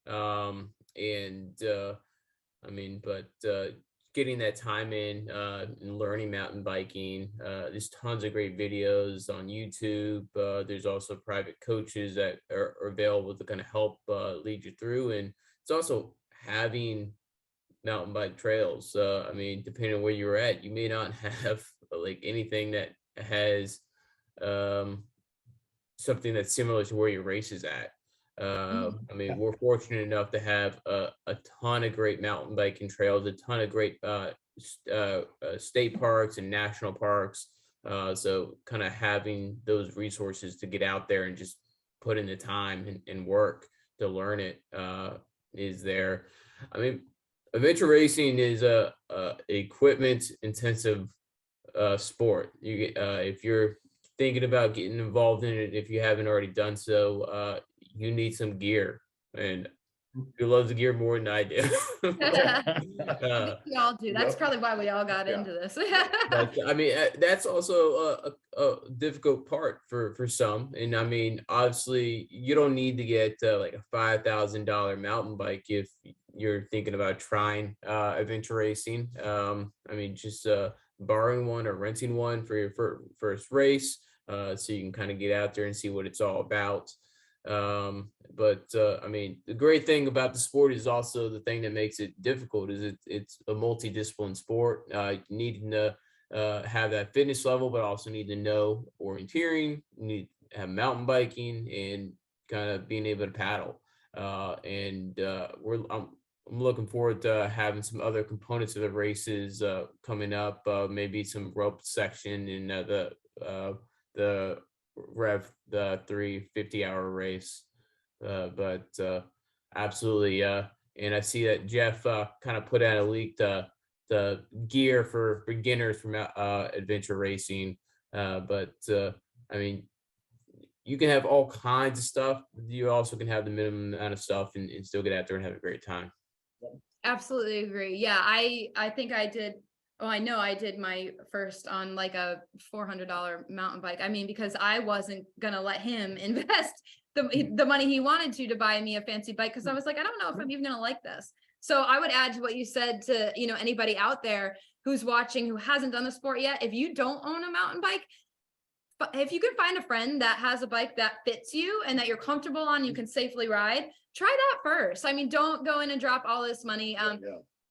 I mean, but getting that time in and learning mountain biking, there's tons of great videos on YouTube. There's also private coaches that are available to kind of help lead you through. And it's also having mountain bike trails. I mean, depending on where you're at, you may not have like anything that has something that's similar to where your race is at. I mean, we're fortunate enough to have a ton of great mountain biking trails, a ton of great state parks and national parks. So kind of having those resources to get out there and just put in the time and work to learn it is there. I mean, adventure racing is a equipment intensive sport. You get if you're thinking about getting involved in it, if you haven't already done so, you need some gear, and you love the gear more than I do. We all do. That's Yep. probably why we all got Yeah. into this. But I mean, that's also a difficult part for some. And I mean, obviously, you don't need to get like a $5,000 mountain bike if you're thinking about trying adventure racing. I mean, just borrowing one or renting one for your first race, so you can kind of get out there and see what it's all about. But I mean, the great thing about the sport is also the thing that makes it difficult is it's a multidiscipline sport. You need to have that fitness level, but also need to know orienteering, need to have mountain biking, and kind of being able to paddle. I'm looking forward to having some other components of the races coming up. Maybe some rope section in the Rev the 350-hour race. But absolutely, and I see that Geoff kind of put out a link to the gear for beginners from adventure racing. But I mean, you can have all kinds of stuff. You also can have the minimum amount of stuff and still get out there and have a great time. Absolutely agree. Yeah, I think I did. Oh, I know I did my first on like a $400 mountain bike. I mean, because I wasn't gonna let him invest the money he wanted to buy me a fancy bike, because I was like, I don't know if I'm even gonna like this. So I would add to what you said to, you know, anybody out there who's watching who hasn't done the sport yet. If you don't own a mountain bike, but if you can find a friend that has a bike that fits you and that you're comfortable on, you can safely ride, try that first. I mean, don't go in and drop all this money.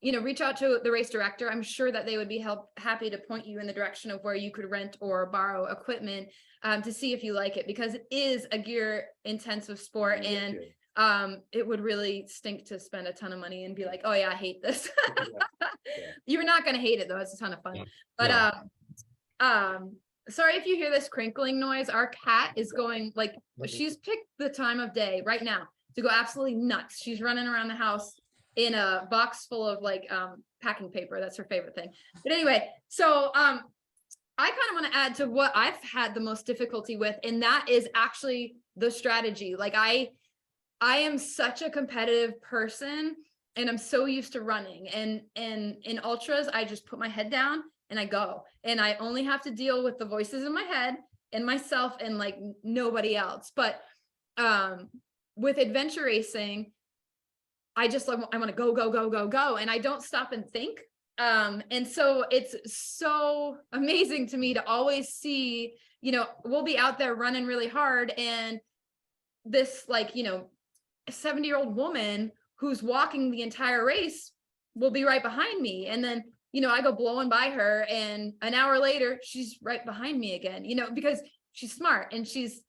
You know, reach out to the race director. I'm sure that they would be happy to point you in the direction of where you could rent or borrow equipment to see if you like it, because it is a gear intensive sport, and it would really stink to spend a ton of money and be like, oh yeah, I hate this. You're not going to hate it though. It's a ton of fun. Yeah. But sorry if you hear this crinkling noise. Our cat is going like, she's picked the time of day right now to go absolutely nuts. She's running around the house in a box full of like packing paper. That's her favorite thing. But anyway, so I kind of want to add to what I've had the most difficulty with, and that is actually the strategy. Like I am such a competitive person, and I'm so used to running, and in ultras, I just put my head down and I go, and I only have to deal with the voices in my head and myself and like nobody else. But with adventure racing, I just like, I want to go, and I don't stop and think. And so it's so amazing to me to always see, you know, we'll be out there running really hard, and this like, you know, 70-year-old woman who's walking the entire race will be right behind me. And then, you know, I go blowing by her, and an hour later, she's right behind me again, you know, because she's smart and she's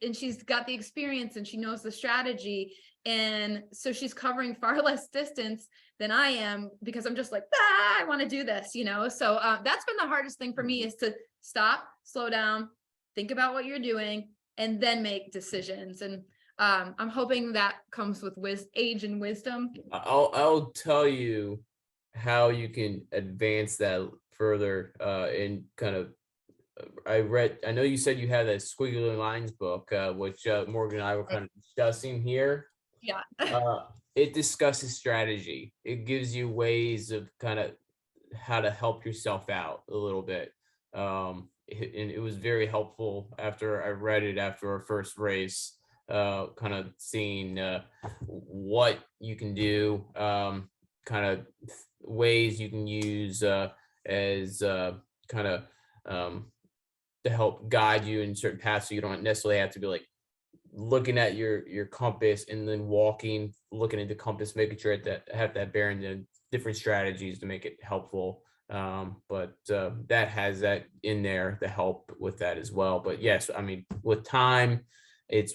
got the experience and she knows the strategy. And so she's covering far less distance than I am, because I'm just like, I want to do this, you know? So that's been the hardest thing for me, is to stop, slow down, think about what you're doing, and then make decisions. And I'm hoping that comes with age and wisdom. I'll tell you how you can advance that further in kind of, I know you said you had that Squiggly Lines book, which Morgan and I were kind of discussing here. Yeah. It discusses strategy. It gives you ways of kind of how to help yourself out a little bit. And it was very helpful after I read it after our first race, kind of seeing what you can do, kind of ways you can use as kind of to help guide you in certain paths, so you don't necessarily have to be like looking at your compass and then walking, looking at the compass, making sure that have that bearing, then different strategies to make it helpful. But that has that in there to help with that as well. But yes, I mean, with time, it's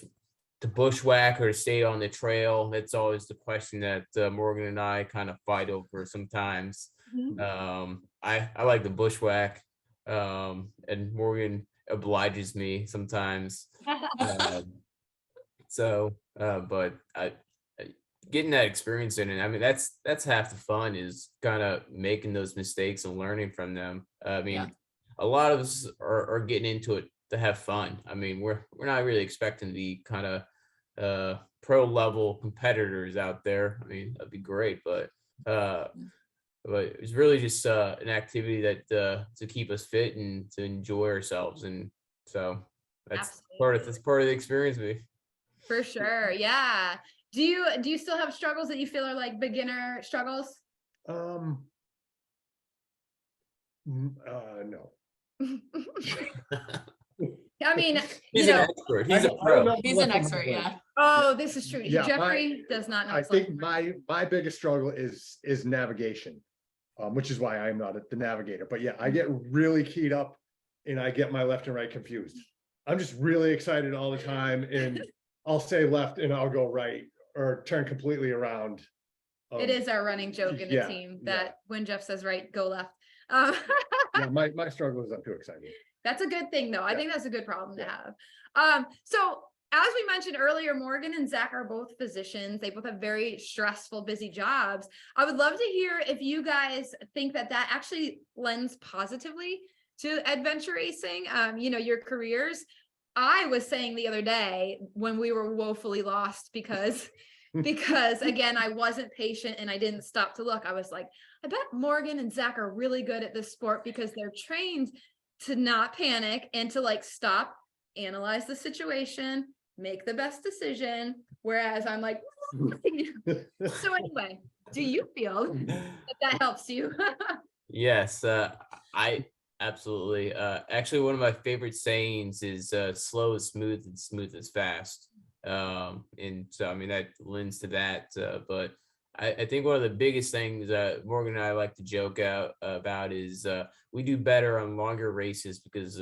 to bushwhack or to stay on the trail. That's always the question that Morgan and I kind of fight over sometimes. I like the bushwhack, and Morgan obliges me sometimes. But getting that experience in it, I mean, that's half the fun, is kind of making those mistakes and learning from them. I mean, a lot of us are getting into it to have fun. I mean, we're not really expecting to be kind of pro level competitors out there. I mean, that'd be great, but it's really just an activity that to keep us fit and to enjoy ourselves, and so that's part of the experience. For sure, yeah. Do you still have struggles that you feel are like beginner struggles? No. I mean, he's an expert. He's a pro. He's an expert, yeah. Oh, this is true. Yeah, Jeffrey does not know. I think my biggest struggle is navigation, which is why I'm not the navigator. But yeah, I get really keyed up and I get my left and right confused. I'm just really excited all the time, and I'll say left and I'll go right, or turn completely around. It is our running joke in the team that when Geoff says right, go left. Yeah, my struggle is I'm too excited. That's a good thing, though. I think that's a good problem to have. So as we mentioned earlier, Morgan and Zach are both physicians. They both have very stressful, busy jobs. I would love to hear if you guys think that actually lends positively to adventure racing, your careers. I was saying the other day when we were woefully lost because again, I wasn't patient and I didn't stop to look. I was like, I bet Morgan and Zach are really good at this sport because they're trained to not panic and to like stop, analyze the situation, make the best decision. Whereas I'm like, so anyway, do you feel that helps you? Yes, I absolutely. Actually, one of my favorite sayings is slow is smooth and smooth is fast. And so, I mean, that lends to that. But I think one of the biggest things Morgan and I like to joke about is we do better on longer races because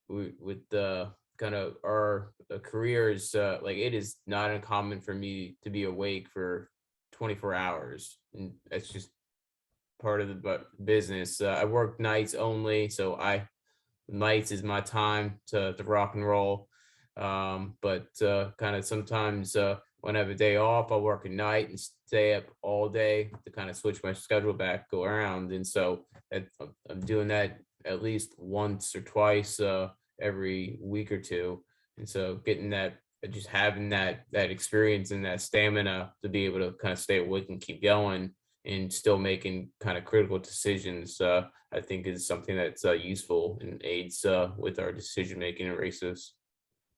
with kind of our careers, like it is not uncommon for me to be awake for 24 hours. And that's just part of the business. I work nights only, so nights is my time to rock and roll. But kind of sometimes when I have a day off, I'll work at night and stay up all day to kind of switch my schedule back, go around. And so I'm doing that at least once or twice every week or two. And so getting that, just having that experience and that stamina to be able to kind of stay awake and keep going and still making kind of critical decisions, I think is something that's useful and aids with our decision making in races.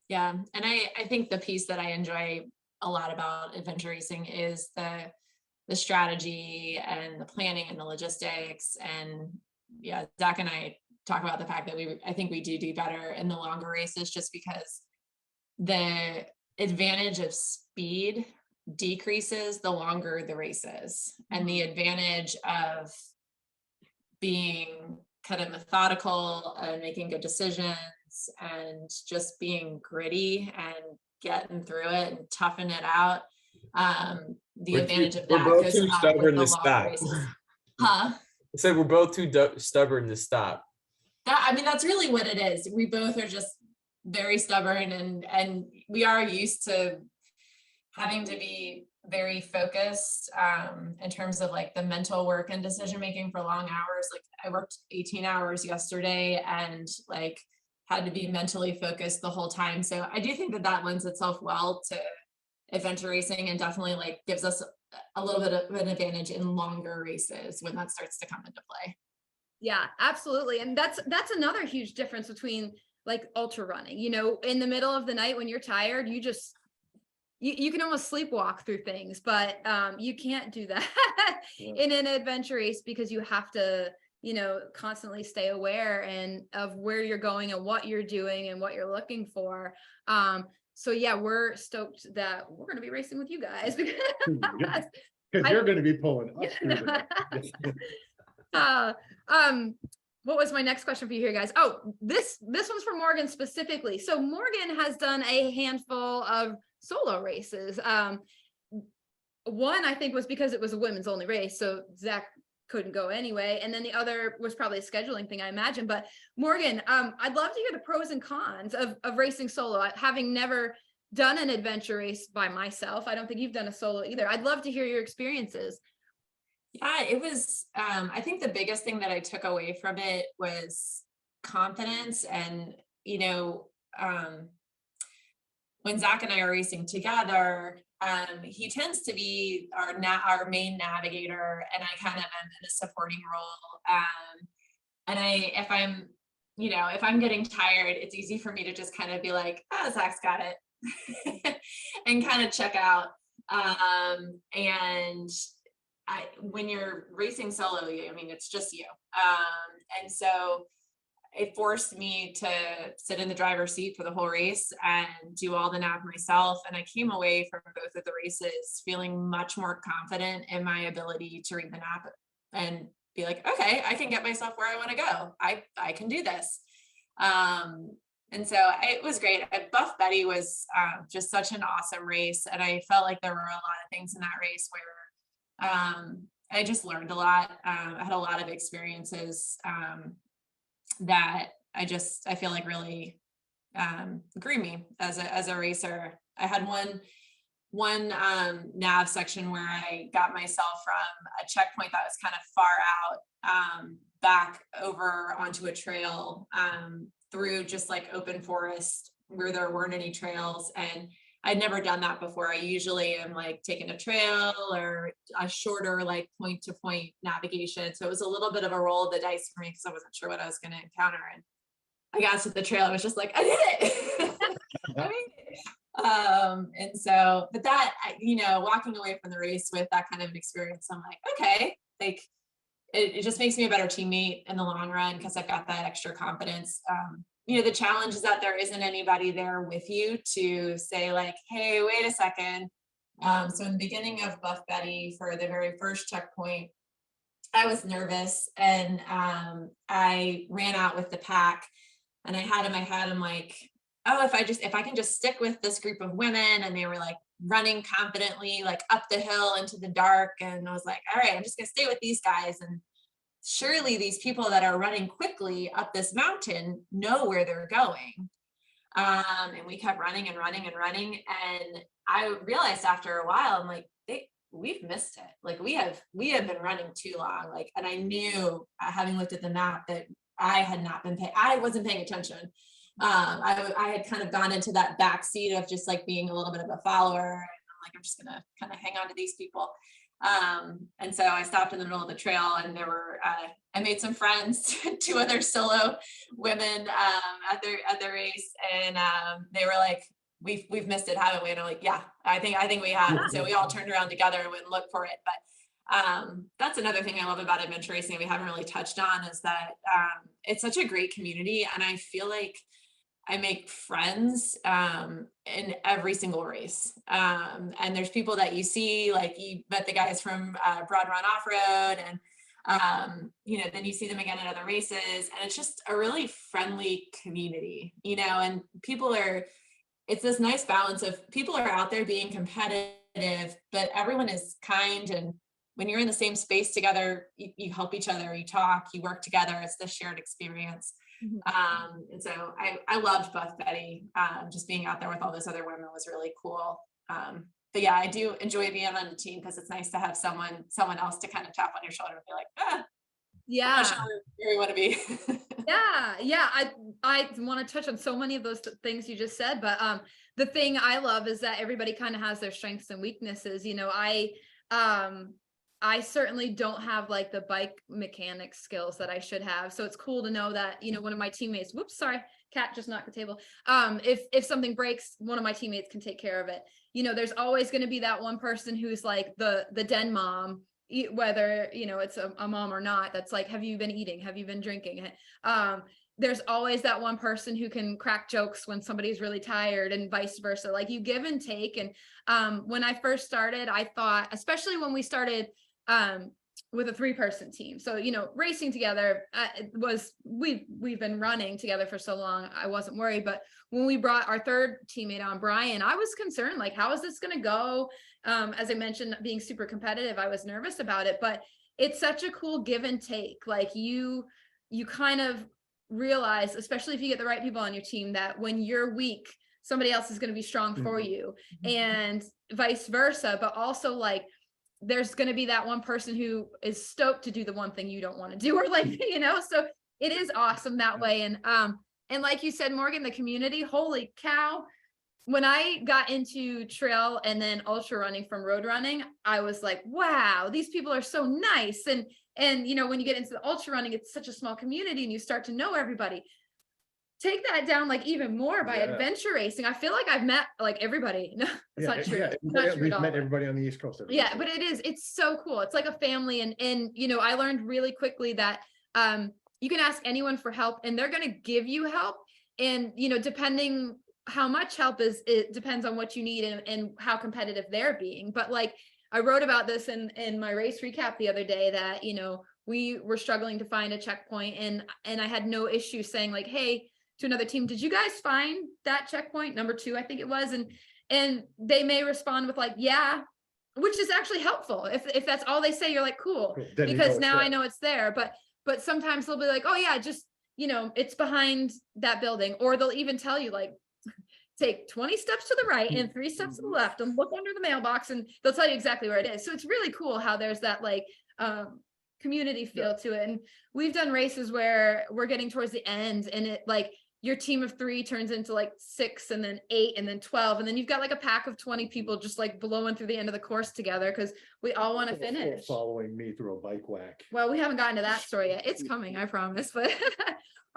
Yeah, and I think the piece that I enjoy a lot about adventure racing is the strategy and the planning and the logistics. And yeah, Zach and I talk about the fact that I think we do better in the longer races just because the advantage of speed decreases the longer the race is, and the advantage of being kind of methodical and making good decisions and just being gritty and getting through it and toughing it out. The advantage of that goes too stubborn to stop. Huh? I said we're both too stubborn to stop. I mean, that's really what it is. We both are just very stubborn, and we are used to having to be very focused in terms of like the mental work and decision making for long hours. Like I worked 18 hours yesterday and like had to be mentally focused the whole time. So I do think that lends itself well to adventure racing and definitely like gives us a little bit of an advantage in longer races when that starts to come into play. Yeah, absolutely. And that's another huge difference between like ultra running, in the middle of the night when you're tired, you can almost sleepwalk through things, but you can't do that in an adventure race because you have to, constantly stay aware and of where you're going and what you're doing and what you're looking for. So yeah, we're stoked that we're going to be racing with you guys because Because you're going to be pulling us through the- What was my next question for you here, guys? Oh, this one's for Morgan specifically. So Morgan has done a handful of solo races. One I think was because it was a women's only race, so Zach couldn't go anyway, and then the other was probably a scheduling thing, I imagine. But Morgan, I'd love to hear the pros and cons of racing solo. Having never done an adventure race by myself, I don't think you've done a solo either. I'd love to hear your experiences. Yeah, it was, I think the biggest thing that I took away from it was confidence. And, when Zach and I are racing together, he tends to be our main navigator, and I kind of am in a supporting role. And if I'm getting tired, it's easy for me to just kind of be like, oh, Zach's got it, and kind of check out. And when you're racing solo, it's just you. And so it forced me to sit in the driver's seat for the whole race and do all the nav myself. And I came away from both of the races feeling much more confident in my ability to read the nav and be like, okay, I can get myself where I want to go. I can do this. And so it was great. Buff Betty was just such an awesome race. And I felt like there were a lot of things in that race where I just learned a lot. I had a lot of experiences that I feel like really grew me as a racer. I had one nav section where I got myself from a checkpoint that was kind of far out back over onto a trail through just like open forest where there weren't any trails, and I'd never done that before. I usually am like taking a trail or a shorter like point to point navigation. So it was a little bit of a roll of the dice for me because I wasn't sure what I was going to encounter. And I got to the trail. I was just like, I did it. I made it. And so, but that, walking away from the race with that kind of an experience, I'm like, okay, like it just makes me a better teammate in the long run because I've got that extra confidence. The challenge is that there isn't anybody there with you to say like, hey, wait a second. So in the beginning of Buff Betty, for the very first checkpoint, I was nervous and I ran out with the pack, and I had in my head, I'm like, oh, if I can just stick with this group of women, and they were like running confidently, like up the hill into the dark. And I was like, all right, I'm just gonna stay with these guys. And surely these people that are running quickly up this mountain know where they're going. And we kept running and running and running. And I realized after a while, I'm like, we've missed it. Like we have been running too long. Like, and I knew having looked at the map that I wasn't paying attention. I had kind of gone into that backseat of just like being a little bit of a follower. And I'm like, I'm just going to kind of hang on to these people. And so I stopped in the middle of the trail, and there were, I made some friends, 2 other solo women, at their race. And, they were like, we've missed it, haven't we? And I'm like, yeah, I think we have. And so we all turned around together and went and looked for it. But, that's another thing I love about adventure racing we haven't really touched on, is that, it's such a great community. And I feel like I make friends in every single race. And there's people that you see, like you met the guys from Broad Run Off-Road, and then you see them again at other races. And it's just a really friendly community, and it's this nice balance of people are out there being competitive, but everyone is kind. And when you're in the same space together, you help each other, you talk, you work together. It's the shared experience. And so I loved Buff Betty. Just being out there with all those other women was really cool. But yeah, I do enjoy being on the team because it's nice to have someone else to kind of tap on your shoulder and be like, yeah, I'm not sure where we want to be. yeah. I want to touch on so many of those things you just said, but the thing I love is that everybody kind of has their strengths and weaknesses. I certainly don't have like the bike mechanic skills that I should have. So it's cool to know that, one of my teammates, whoops, sorry, cat just knocked the table. If something breaks, one of my teammates can take care of it. There's always going to be that one person who's like the den mom, whether, it's a mom or not, that's like, have you been eating? Have you been drinking? there's always that one person who can crack jokes when somebody's really tired and vice versa. Like you give and take. And when I first started, I thought, especially when we started with a 3-person team. So, you know, racing together we've been running together for so long. I wasn't worried, but when we brought our 3rd teammate on, Brian, I was concerned, like, how is this going to go? As I mentioned, being super competitive, I was nervous about it, but it's such a cool give and take. Like you kind of realize, especially if you get the right people on your team, that when you're weak, somebody else is going to be strong for you, and vice versa. But also, like, there's going to be that one person who is stoked to do the one thing you don't want to do, or like, you know, so it is awesome that way. And like you said, Morgan, the community, holy cow. When I got into trail and then ultra running from road running, I was like, wow, these people are so nice. And, you know, when you get into the ultra running, it's such a small community and you start to know everybody. Take that down like even more by adventure racing. I feel like I've met like everybody. No, it's not true. It's not true we've at all. met everybody on the East Coast. Yeah, but it's so cool. It's like a family. And, you know, I learned really quickly that you can ask anyone for help and they're going to give you help. And, you know, depending how much help it depends on what you need and how competitive they're being. But like I wrote about this in my race recap the other day that, you know, we were struggling to find a checkpoint and I had no issue saying like, hey, to another team, did you guys find that checkpoint number 2? I think it was. And they may respond with like, yeah, which is actually helpful. If that's all they say, you're like, cool, because now I know it's there. But sometimes they'll be like, oh yeah, just, you know, it's behind that building. Or they'll even tell you like, take 20 steps to the right and 3 steps to the left and look under the mailbox, and they'll tell you exactly where it is. So it's really cool how there's that like community feel to it. And we've done races where we're getting towards the end and it like your team of 3 turns into like 6 and then 8 and then 12. And then you've got like a pack of 20 people just like blowing through the end of the course together because we all want to finish. Following me through a bike whack. Well, we haven't gotten to that story yet. It's coming, I promise. But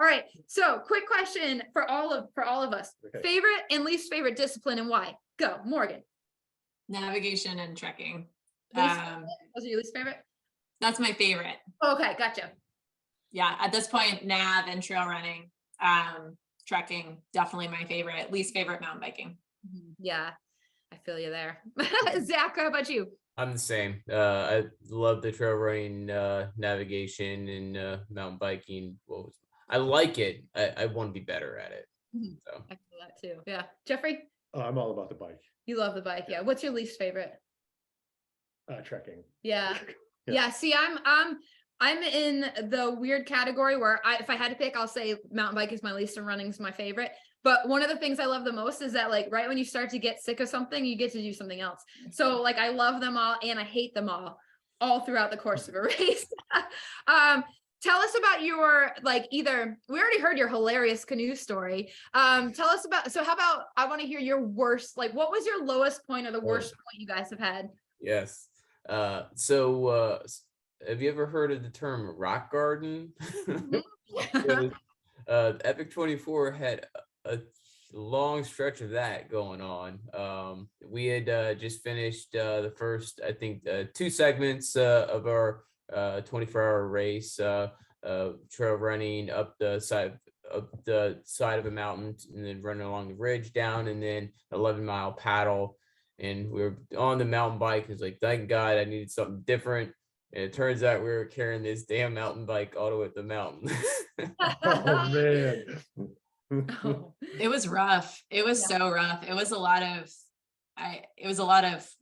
all right. So quick question for all of us. Okay. Favorite and least favorite discipline and why? Go, Morgan. Navigation and trekking. Those are your least favorite? That's my favorite. Okay, gotcha. Yeah, at this point, nav and trail running. Trekking, definitely my favorite. Least favorite, mountain biking. Yeah, I feel you there. Zach, how about you? I'm the same. I love the trail running, navigation, and mountain biking. Well, I like it. I want to be better at it. So. I feel that too. Yeah, Jeffrey. I'm all about the bike. You love the bike, yeah. What's your least favorite? Trekking. Yeah. Yeah. See, I'm in the weird category where if I had to pick, I'll say mountain bike is my least and running is my favorite. But one of the things I love the most is that like right when you start to get sick of something, you get to do something else. So like I love them all and I hate them all throughout the course of a race. Tell us about your like we already heard your hilarious canoe story. Tell us about, so how about I want to hear your worst, like what was your lowest point or the worst point you guys have had? Yes. So have you ever heard of the term rock garden? Epic 24 had a long stretch of that going on. We had just finished the first, I think, 2 segments of our 24-hour race, trail running up the side of a mountain and then running along the ridge down, and then 11-mile paddle. And we were on the mountain bike. It was like, thank God I needed something different. And it turns out we were carrying this damn mountain bike all the way up the mountain. Oh man. It was rough. It was so rough. It was a lot of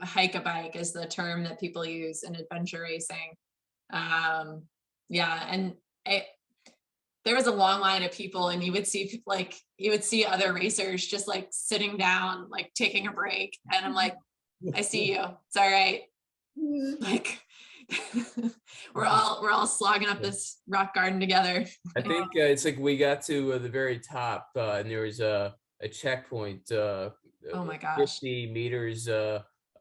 hike a bike is the term that people use in adventure racing. And there was a long line of people, and you would see other racers just like sitting down, like taking a break. And I'm like, I see you. It's all right. Like we're all slogging up this rock garden together. I think it's like we got to the very top, and there was a checkpoint. Oh my gosh! 50 meters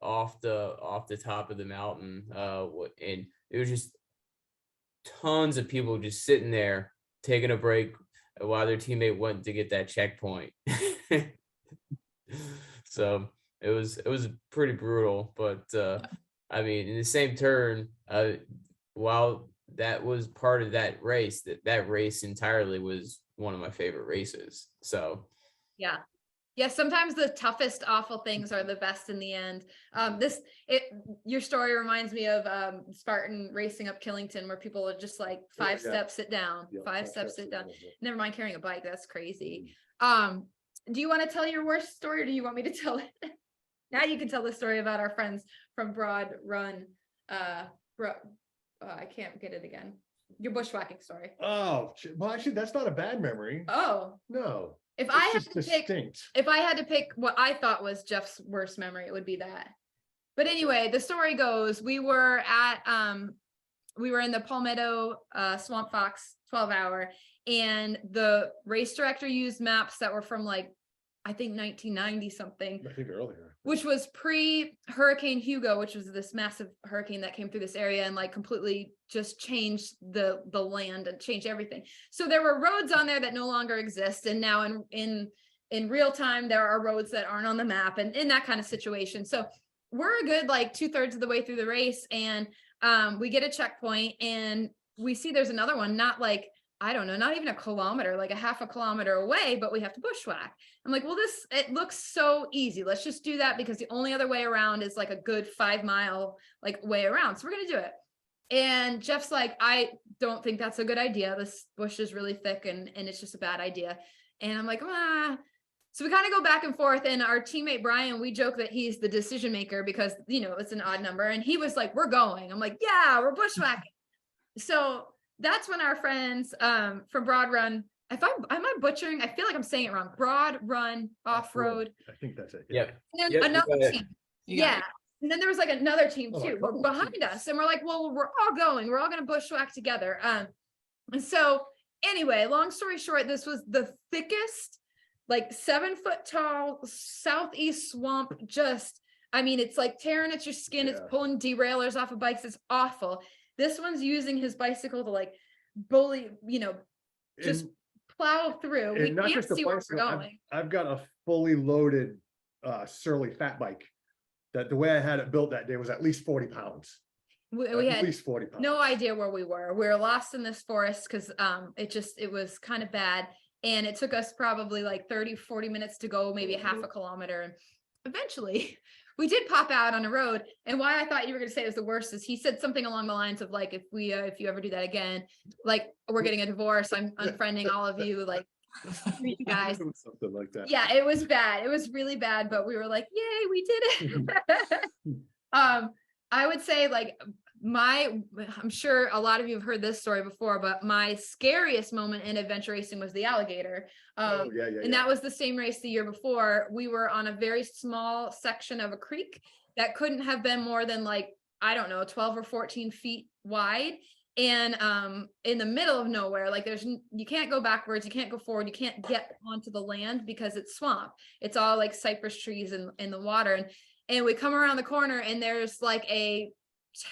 off the top of the mountain, and it was just tons of people just sitting there taking a break while their teammate went to get that checkpoint. So it was pretty brutal, but I mean, in the same turn, while that was part of that race, that race entirely was one of my favorite races. So Yeah. Yeah, sometimes the toughest, awful things are the best in the end. Your story reminds me of Spartan racing up Killington, where people are just like five steps, sit down, Yeah, 5 steps, sit down. yeah. Never mind carrying a bike. That's crazy. Mm. Do you want to tell your worst story, or do you want me to tell it? Now you can tell the story about our friends from Broad Run. I can't get it again. Your bushwhacking story. Oh, well, actually, that's not a bad memory. Oh, No. if It's I had just to pick, distinct. if I had to pick what I thought was Jeff's worst memory, it would be that. But anyway, the story goes, we were in the Palmetto Swamp Fox 12-hour, and the race director used maps that were from like, I think 1990 something, I think earlier. which was pre-Hurricane Hugo, which was this massive hurricane that came through this area and like completely just changed the land and changed everything. So there were roads on there that no longer exist, and now in real time there are roads that aren't on the map, and in that kind of situation. So we're a good like 2/3 of the way through the race, and we get a checkpoint, and we see there's another one, not like, I don't know, not even a kilometer, like a half a kilometer away, but we have to bushwhack. I'm like, well, it looks so easy. Let's just do that, because the only other way around is like a good 5-mile like way around. So we're going to do it. And Jeff's like, I don't think that's a good idea. This bush is really thick and it's just a bad idea. And I'm like, ah. So we kind of go back and forth, and our teammate, Brian, we joke that he's the decision maker because, it's an odd number. And he was like, we're going. I'm like, yeah, we're bushwhacking. So that's when our friends from Broad Run, am I butchering? I feel like I'm saying it wrong. Broad Run Off-Road. I think that's it. yeah. And then Yep, another team. Yeah. And then there was like another team Oh, too, a couple behind teams. us. And we're like, well, we're all going. We're all going to bushwhack together. And so anyway, long story short, this was the thickest, like 7-foot tall southeast swamp. It's like tearing at your skin. It's Yeah. pulling derailleurs off of bikes. It's awful. This one's using his bicycle to like bully, just And- plow through. We and not can't just the see where bicycle, we're going. I've got a fully loaded Surly fat bike that the way I had it built that day was at least 40 pounds. We At had least 40 pounds. no idea where we were. We were lost in this forest because it was kind of bad. And it took us probably like 30-40 minutes to go, maybe a half a kilometer. And eventually we did pop out on a road. And why I thought you were going to say it was the worst is he said something along the lines of like, if you ever do that again, like we're getting a divorce, I'm unfriending all of you, like you guys. Something like that. Yeah, it was bad. It was really bad, but we were like, yay, we did it. I would say like I'm sure a lot of you have heard this story before, but my scariest moment in adventure racing was the alligator. Oh, yeah. And that was the same race the year before. We were on a very small section of a creek that couldn't have been more than like, I don't know, 12 or 14 feet wide. And in the middle of nowhere, like you can't go backwards, you can't go forward, you can't get onto the land because it's swamp. It's all like cypress trees in the water. And we come around the corner and there's like a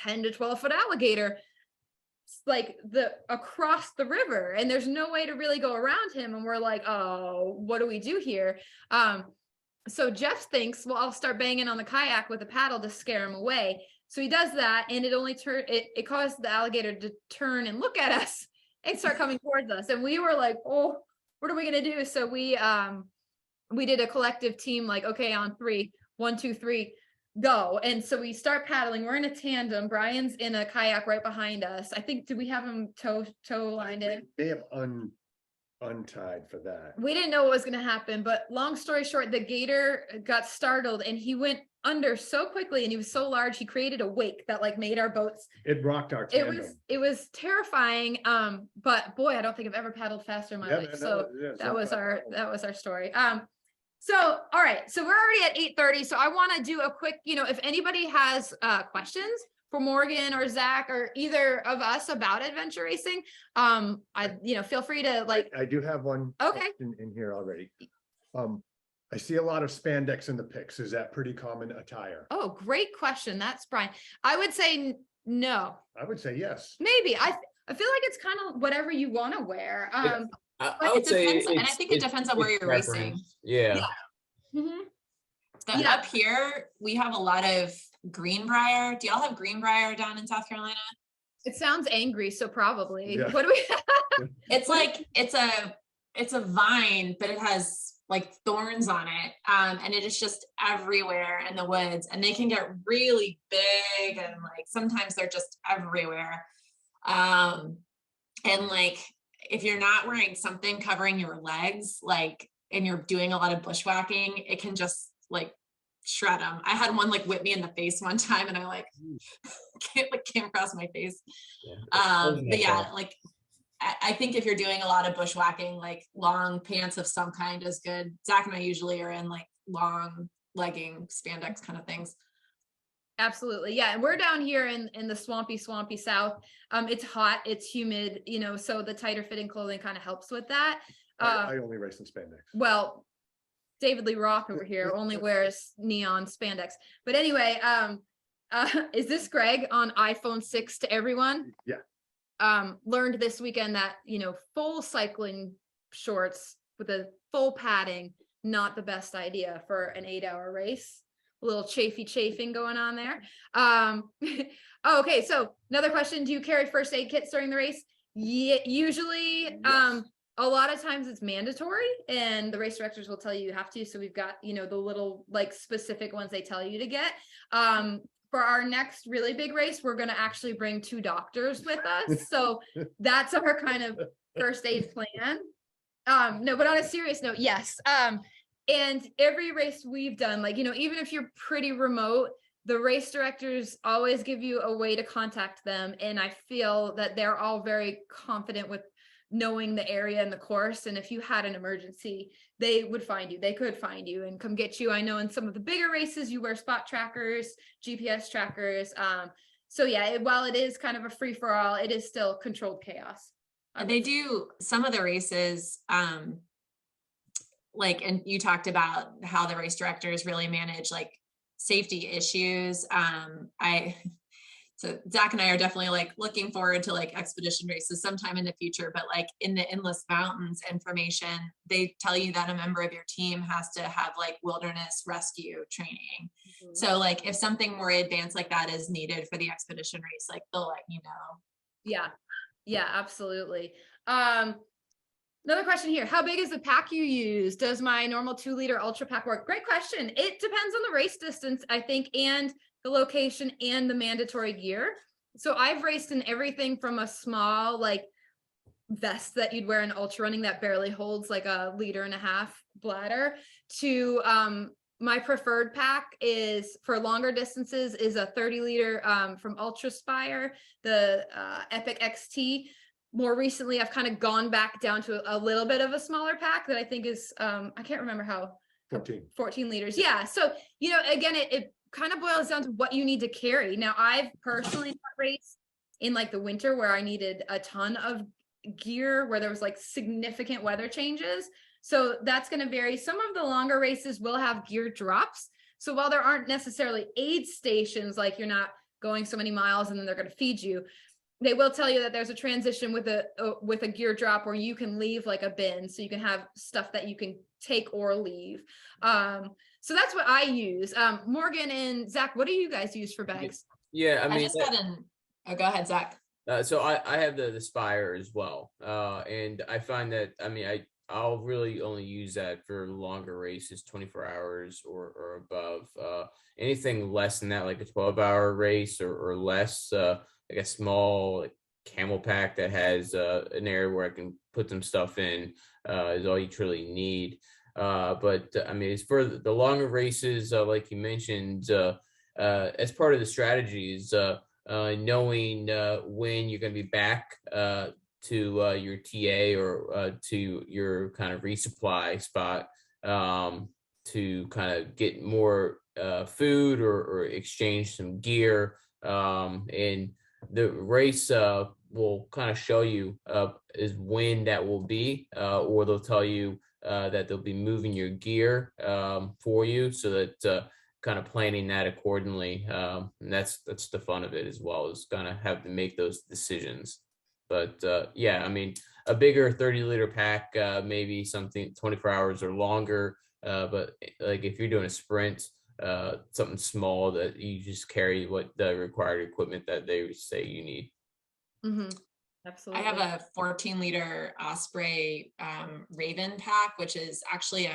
10 to 12 foot alligator like across the river, and there's no way to really go around him. And we're like, oh, what do we do here? So Geoff thinks, well, I'll start banging on the kayak with a paddle to scare him away. So he does that, and it caused the alligator to turn and look at us and start coming towards us. And we were like, oh, what are we gonna do? So we did a collective team, like, okay, on 3, 1, 2, 3, go. And so we start paddling. We're in a tandem. Brian's in a kayak right behind us. I think, did we have him tow lined in? They have untied for that. We didn't know what was going to happen, but long story short, the gator got startled and he went under so quickly, and he was so large, he created a wake that like made our boats. It rocked our tandem. It was terrifying. But boy, I don't think I've ever paddled faster in my life. So that was our story. So, all right. So we're already at 8:30. So I want to do a quick, if anybody has questions for Morgan or Zach or either of us about adventure racing, feel free to like. I do have one. Okay. question in here already. I see a lot of spandex in the pics. Is that pretty common attire? Oh, great question. That's Brian. I would say no. I would say yes. Maybe. I feel like it's kind of whatever you want to wear. I would say depends, and I think it depends on where you're racing. Yeah. Mhm. Up here, we have a lot of greenbrier. Do y'all have greenbrier down in South Carolina? It sounds angry, so probably. Yeah. What do we have? It's like, it's a it's a vine, but it has like thorns on it. And it is just everywhere in the woods, and they can get really big, and like sometimes they're just everywhere. And like if you're not wearing something covering your legs, like, and you're doing a lot of bushwhacking, it can just like shred them. I had one like whip me in the face one time, and I like came across my face. But yeah, like I think if you're doing a lot of bushwhacking, like long pants of some kind is good. Zach and I usually are in like long legging spandex kind of things. Absolutely. Yeah. And we're down here in the swampy South. It's hot, it's humid, you know, so the tighter fitting clothing kind of helps with that. I only race in spandex. Well, David Lee Roth over here only wears neon spandex. But anyway, is this Greg on iPhone 6 to everyone? Yeah. Learned this weekend that, you know, full cycling shorts with a full padding, not the best idea for an 8-hour race. A little chafing going on there. Oh, okay. So another question, do you carry first aid kits during the race? Yeah, usually, Yes. A lot of times it's mandatory, and the race directors will tell you you have to. So we've got, you know, the little like specific ones they tell you to get. For our next really big race, we're going to actually bring 2 doctors with us. So that's our kind of first aid plan. No, but on a serious note, yes. And every race we've done, like, you know, even if you're pretty remote, the race directors always give you a way to contact them. And I feel that they're all very confident with knowing the area and the course. And if you had an emergency, they would find you. They could find you and come get you. I know in some of the bigger races, you wear spot trackers, GPS trackers. So yeah, while it is kind of a free for all, it is still controlled chaos. And they do some of the races, like, and you talked about how the race directors really manage like safety issues. So Zach and I are definitely like looking forward to like expedition races sometime in the future, but like in the Endless Mountains information, they tell you that a member of your team has to have like wilderness rescue training. Mm-hmm. So like if something more advanced like that is needed for the expedition race, like they'll let you know. Yeah. Yeah, absolutely. Another question here. How big is the pack you use? Does my normal 2-liter ultra pack work? Great question. It depends on the race distance, I think, and the location and the mandatory gear. So I've raced in everything from a small like vest that you'd wear in ultra running that barely holds like a 1.5 liter bladder to my preferred pack is for longer distances is a 30-liter from Ultraspire, the Epic XT. More recently, I've kind of gone back down to a little bit of a smaller pack that I think is, I can't remember how. 14 liters. Yeah. So, you know, again, it kind of boils down to what you need to carry. Now, I've personally not raced in like the winter where I needed a ton of gear, where there was like significant weather changes. So that's going to vary. Some of the longer races will have gear drops. So while there aren't necessarily aid stations, like you're not going so many miles and then they're going to feed you, they will tell you that there's a transition with a gear drop where you can leave like a bin, so you can have stuff that you can take or leave. So that's what I use. Morgan and Zach, what do you guys use for bags? Yeah, I mean, I just got in. Oh, go ahead, Zach. So I have the Spire as well, and I find that, I mean, I'll really only use that for longer races, 24 hours or above. Anything less than that, like a 12-hour race or less, like a small like camel pack that has an area where I can put some stuff in is all you truly need. But I mean, as for the longer races, like you mentioned, as part of the strategies, knowing when you're going to be back to your TA or to your kind of resupply spot to kind of get more food or exchange some gear. And the race will kind of show you is when that will be, or they'll tell you that they'll be moving your gear for you, so that kind of planning that accordingly. And that's the fun of it as well, is kind of have to make those decisions. But yeah, I mean, a bigger 30-liter pack, maybe something 24 hours or longer. But like if you're doing a sprint, something small that you just carry what the required equipment that they say you need. Mm-hmm. Absolutely. I have a 14-liter Osprey Raven pack, which is actually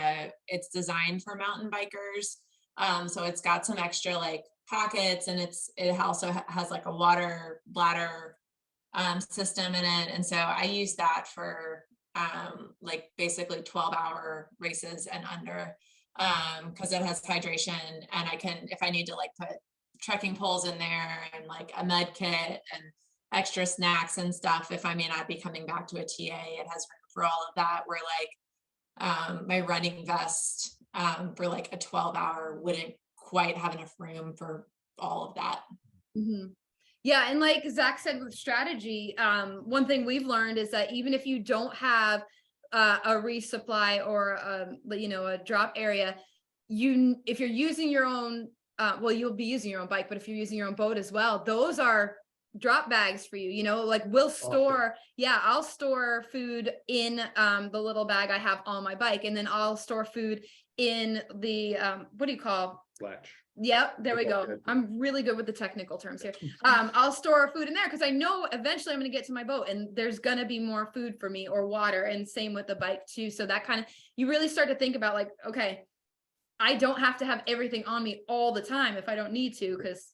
it's designed for mountain bikers. So it's got some extra like pockets, and it also has like a water bladder system in it. And so I use that for like basically 12-hour races and under, because it has hydration, and I can, if I need to like put trekking poles in there and like a med kit and extra snacks and stuff, if I may not be coming back to a TA, it has room for all of that. Where like my running vest for like a 12-hour wouldn't quite have enough room for all of that. Mhm. Yeah, and like Zach said with strategy, one thing we've learned is that even if you don't have a resupply or a drop area, if you're using your own, well, you'll be using your own bike, but if you're using your own boat as well, those are drop bags for you. Like we'll store, I'll store food in the little bag I have on my bike, and then I'll store food in the what do you call Latch. Yep, there we go. Good. I'm really good with the technical terms here. I'll store food in there because I know eventually I'm going to get to my boat and there's going to be more food for me or water, and same with the bike too. So that kind of, you really start to think about like, okay, I don't have to have everything on me all the time if I don't need to, because,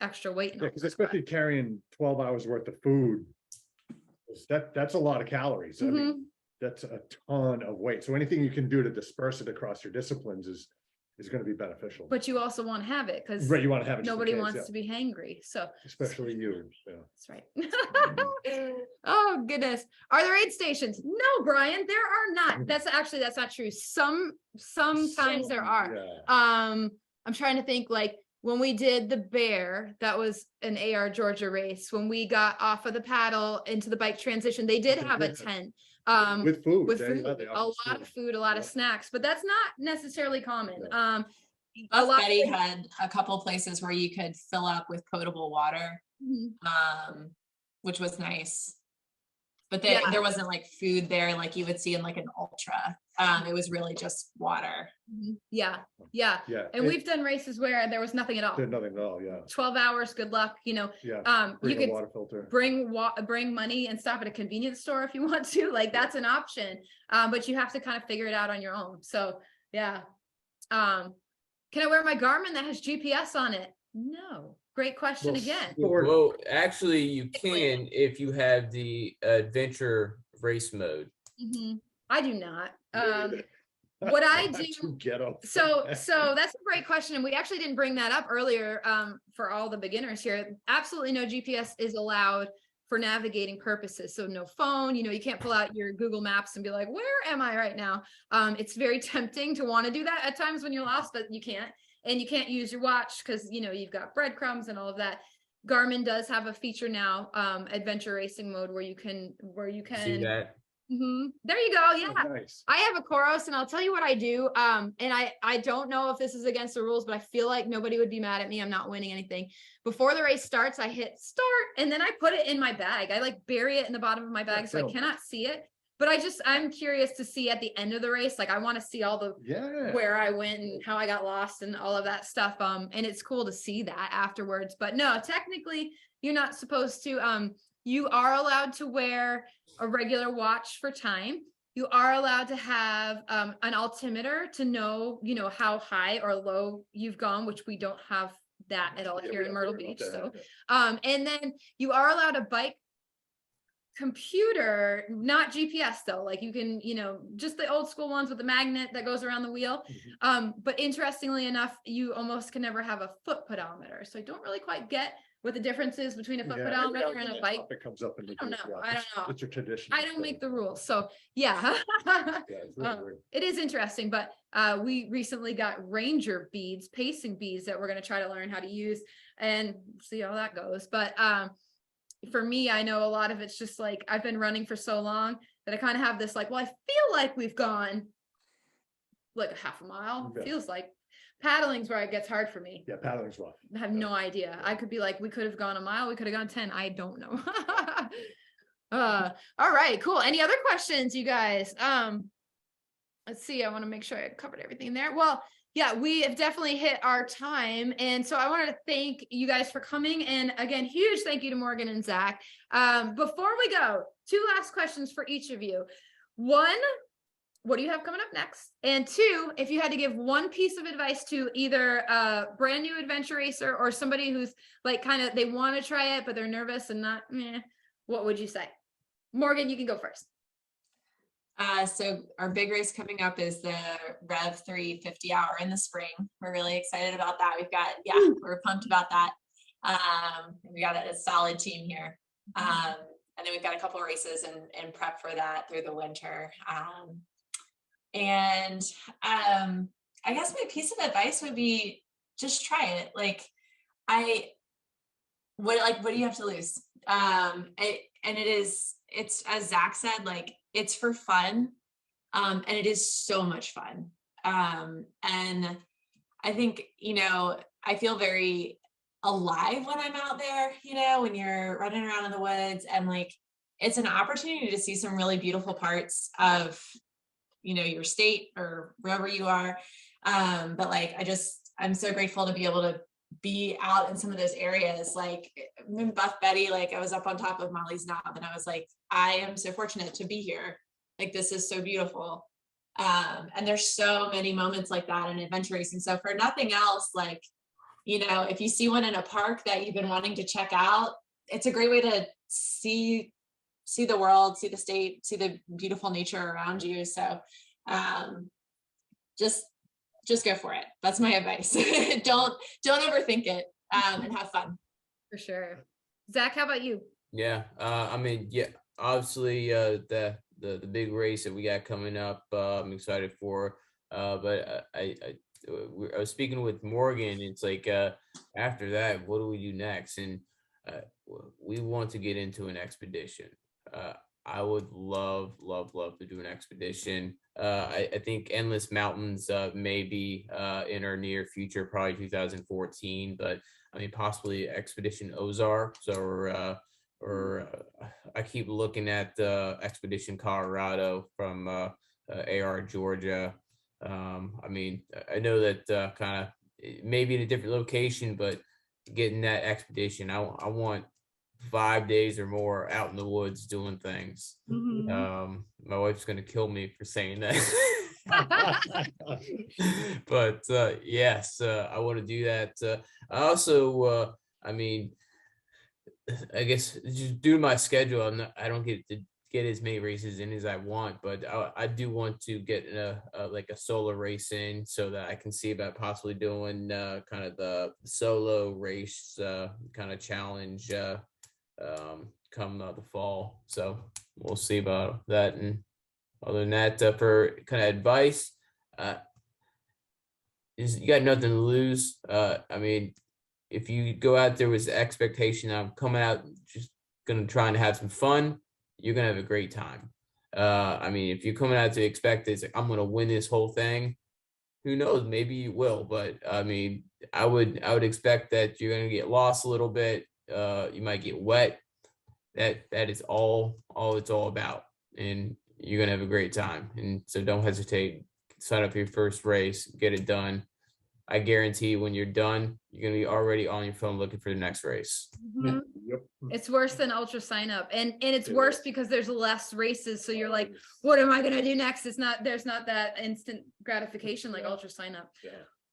extra weight. Yeah, because especially carrying 12 hours worth of food, that's a lot of calories. I mean, that's a ton of weight. So anything you can do to disperse it across your disciplines is going to be beneficial. But you also want to have it because you want to have it. Nobody wants to be hangry. So especially you. Yeah. That's right. Oh goodness. Are there aid stations? No, Brian, there are not. That's not true. Sometimes there are. Yeah. I'm trying to think, like when we did the Bear, that was an AR Georgia race. When we got off of the paddle into the bike transition, they did have a tent. With food. A lot of food, a lot of snacks, but that's not necessarily common. Betty had a couple places where you could fill up with potable water, which was nice. But there wasn't like food there like you would see in like an ultra. It was really just water. Yeah. And we've done races where there was nothing at all. There's nothing at all. Yeah. 12 hours. Good luck. You could water filter. bring money and stop at a convenience store if you want to. Like that's an option. But you have to kind of figure it out on your own. So yeah. Can I wear my Garmin that has GPS on it? No. Great question again. Well, actually, you can if you have the adventure race mode. I do not. What I do. So that's a great question, and we actually didn't bring that up earlier. For all the beginners here, absolutely no GPS is allowed for navigating purposes. So no phone. You can't pull out your Google Maps and be like, "Where am I right now?" It's very tempting to want to do that at times when you're lost, but you can't. And you can't use your watch because you've got breadcrumbs and all of that. Garmin does have a feature now, adventure racing mode, where you can See that? There you go. Yeah. Oh, nice. I have a Koros, and I'll tell you what I do. And I don't know if this is against the rules, but I feel like nobody would be mad at me. I'm not winning anything. Before the race starts, I hit start, and then I put it in my bag. I like bury it in the bottom of my bag so I cannot see it. But I'm curious to see at the end of the race. Like I want to see all the where I went and how I got lost and all of that stuff. And it's cool to see that afterwards. But no, technically you're not supposed to. You are allowed to wear a regular watch for time. You are allowed to have an altimeter to know, how high or low you've gone, which we don't have that at all here in Myrtle Beach. So, and then you are allowed a bike computer, not GPS though. Like you can, just the old school ones with the magnet that goes around the wheel. But interestingly enough, you almost can never have a foot pedometer. So I don't really quite get what the difference is between a foot pedometer and a bike. It comes up in the I don't know. It's a tradition. I don't make the rules. So yeah, it's really weird. It is interesting, but we recently got Ranger beads, pacing beads that we're going to try to learn how to use and see how that goes. But for me, I know a lot of it's just like I've been running for so long that I kind of have this like, well, I feel like we've gone like a half a mile. Yeah. Feels like paddling's where it gets hard for me. Yeah, paddling's rough. I have no idea. I could be like, we could have gone a mile, we could have gone 10. I don't know. All right, cool. Any other questions, you guys? Let's see. I want to make sure I covered everything there. Well, yeah, we have definitely hit our time. And so I wanted to thank you guys for coming. And again, huge thank you to Morgan and Zach. Before we go, 2 last questions for each of you. 1, what do you have coming up next? And 2, if you had to give one piece of advice to either a brand new adventure racer or somebody who's like kind of, they want to try it, but they're nervous and not, what would you say? Morgan, you can go first. So our big race coming up is the Rev 3 50 hour in the spring. We're really excited about that. We've got, we're pumped about that. We got a solid team here. And then we've got a couple of races and prep for that through the winter. I guess my piece of advice would be just try it. Like, what do you have to lose? It's as Zach said, like, it's for fun. And it is so much fun. And I think, I feel very alive when I'm out there, when you're running around in the woods, and like, it's an opportunity to see some really beautiful parts of, your state or wherever you are. But like, I'm so grateful to be able to be out in some of those areas. Like in Buff Betty, like I was up on top of Molly's Knob and I was like, I am so fortunate to be here. Like, this is so beautiful. And there's so many moments like that in adventure racing. So for nothing else, like, if you see one in a park that you've been wanting to check out, it's a great way to see the world, see the state, see the beautiful nature around you. So just go for it. That's my advice. Don't overthink it, and have fun. For sure. Zach, how about you? Yeah. Obviously the big race that we got coming up, I'm excited for. But I was speaking with Morgan. It's like, after that, what do we do next? And we want to get into an expedition. I would love to do an expedition. I think Endless Mountains may be in our near future, probably 2014, but I mean, possibly Expedition Ozarks or I keep looking at Expedition Colorado from AR Georgia. I mean, I know that kind of maybe in a different location, but getting that expedition, I want 5 days or more out in the woods doing things. Mm-hmm. My wife's gonna kill me for saying that. But yes, I want to do that. I also I mean, I guess just due to my schedule, I don't get to get as many races in as I want, but I do want to get like a solo race in so that I can see about possibly doing kind of the solo race kind of challenge come the fall. So we'll see about that. And other than that, for kind of advice, you got nothing to lose. I mean, if you go out there with the expectation I'm coming out just gonna try and have some fun, you're gonna have a great time. I mean, if you're coming out to expect this, like, I'm gonna win this whole thing, who knows? Maybe you will, but I mean, I would expect that you're gonna get lost a little bit. You might get wet. That is all it's all about, and you're gonna have a great time. And so don't hesitate. Sign up for your first race, get it done. I guarantee when you're done, you're gonna be already on your phone looking for the next race. Mm-hmm. Yep. It's worse than ultra sign up, and it's worse because there's less races. So you're like, what am I gonna do next? There's not that instant gratification like ultra sign up. Yeah.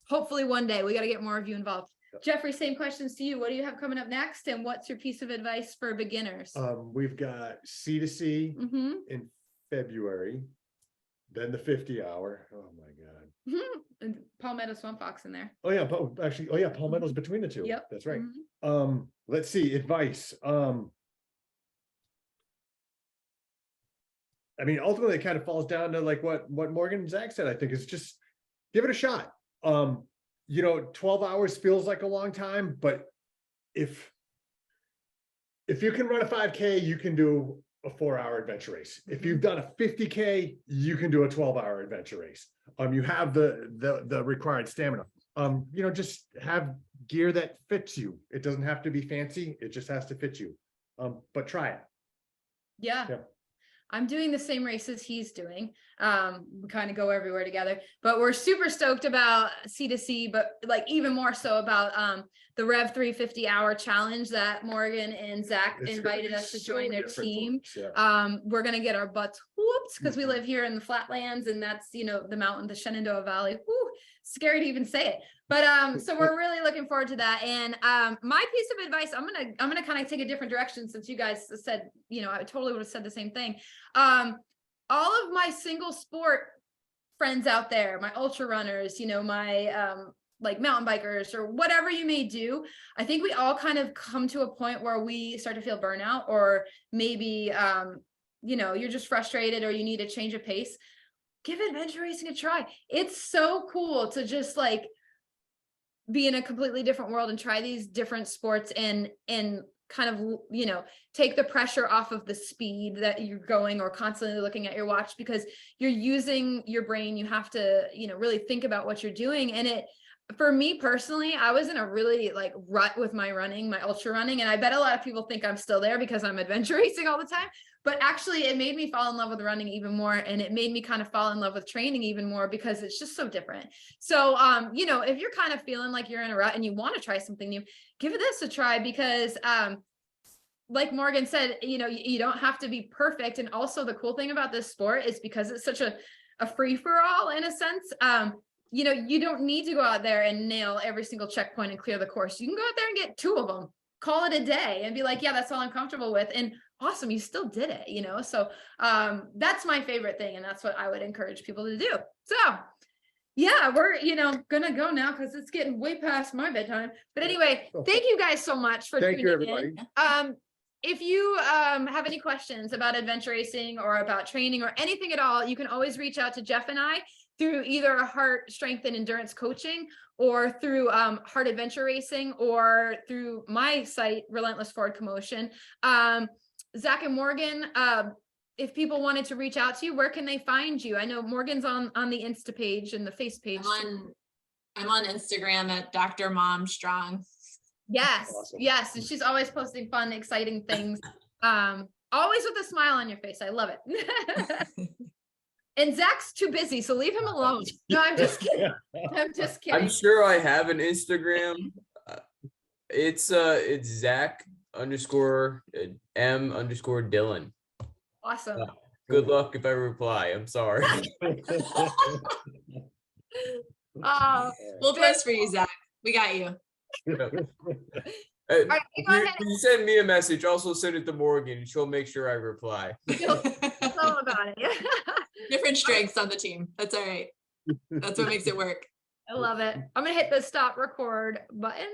Hopefully one day we got to get more of you involved. Jeffrey, same questions to you. What do you have coming up next, and what's your piece of advice for beginners? We've got C2C Mm-hmm. in February, then the 50 hour. Oh my God. Mm-hmm. And Palmetto Swamp Fox in there. Oh yeah, Palmetto's between the two. Yep. That's right. Mm-hmm. Let's see, advice. I mean, ultimately it kind of falls down to like what Morgan and Zach said. I think is just give it a shot. 12 hours feels like a long time, but if you can run a 5K, you can do a 4-hour adventure race. If you've done a 50K, you can do a 12-hour adventure race. You have the required stamina. Just have gear that fits you. It doesn't have to be fancy. It just has to fit you. But try it. Yeah. I'm doing the same races he's doing. We kind of go everywhere together, but we're super stoked about C2C, but like even more so about the Rev 350 hour challenge that Morgan and Zach It's invited us to so join their different team. for us, yeah. We're gonna get our butts whooped because we Mhm. live here in the flatlands, and that's, you know, the mountain, the Shenandoah Valley. Whoo, scary to even say it. But so we're really looking forward to that. And my piece of advice, I'm gonna kind of take a different direction, since you guys said, you know, I totally would have said the same thing. All of my single sport friends out there, my ultra runners, you know, my like mountain bikers or whatever you may do, I think we all kind of come to a point where we start to feel burnout, or maybe you know, you're just frustrated or you need a change of pace. Give adventure racing a try. It's so cool to just like be in a completely different world and try these different sports and kind of, you know, take the pressure off of the speed that you're going or constantly looking at your watch, because you're using your brain. You have to, you know, really think about what you're doing. And it, for me personally, I was in a really like rut with my running, my ultra running. And I bet a lot of people think I'm still there because I'm adventure racing all the time. But actually it made me fall in love with running even more. And it made me kind of fall in love with training even more, because it's just so different. So, you know, if you're kind of feeling like you're in a rut and you want to try something new, give this a try, because, like Morgan said, you know, you don't have to be perfect. And also the cool thing about this sport is because it's such a free for all in a sense. You know, you don't need to go out there and nail every single checkpoint and clear the course. You can go out there and get 2 of them, call it a day, and be like, yeah, that's all I'm comfortable with. And awesome, you still did it, you know? So that's my favorite thing. And that's what I would encourage people to do. So yeah, we're, you know, gonna go now because it's getting way past my bedtime. But anyway, thank you guys so much for Thank you, tuning everybody. in. If you have any questions about adventure racing or about training or anything at all, you can always reach out to Geoff and I through either a Hart Strength and Endurance Coaching, or through Hart Adventure Racing, or through my site, Relentless Forward Commotion. Zach and Morgan, if people wanted to reach out to you, where can they find you? I know Morgan's on the Insta page and the face page. I'm on Instagram at Dr. Mom Strong. Yes, Awesome. yes. And she's always posting fun, exciting things. Always with a smile on your face. I love it. And Zach's too busy, so leave him alone. No, I'm just kidding. I'm just kidding. I'm sure I have an Instagram. It's Zach _M _ Dillon. Awesome. Good luck if I reply. I'm sorry. We'll post for you, Zach. We got you. All right, go ahead. If you send me a message, also send it to Morgan. She'll make sure I reply. That's all about it. Different strengths on the team. That's all right. That's what makes it work. I love it. I'm gonna hit the stop record button.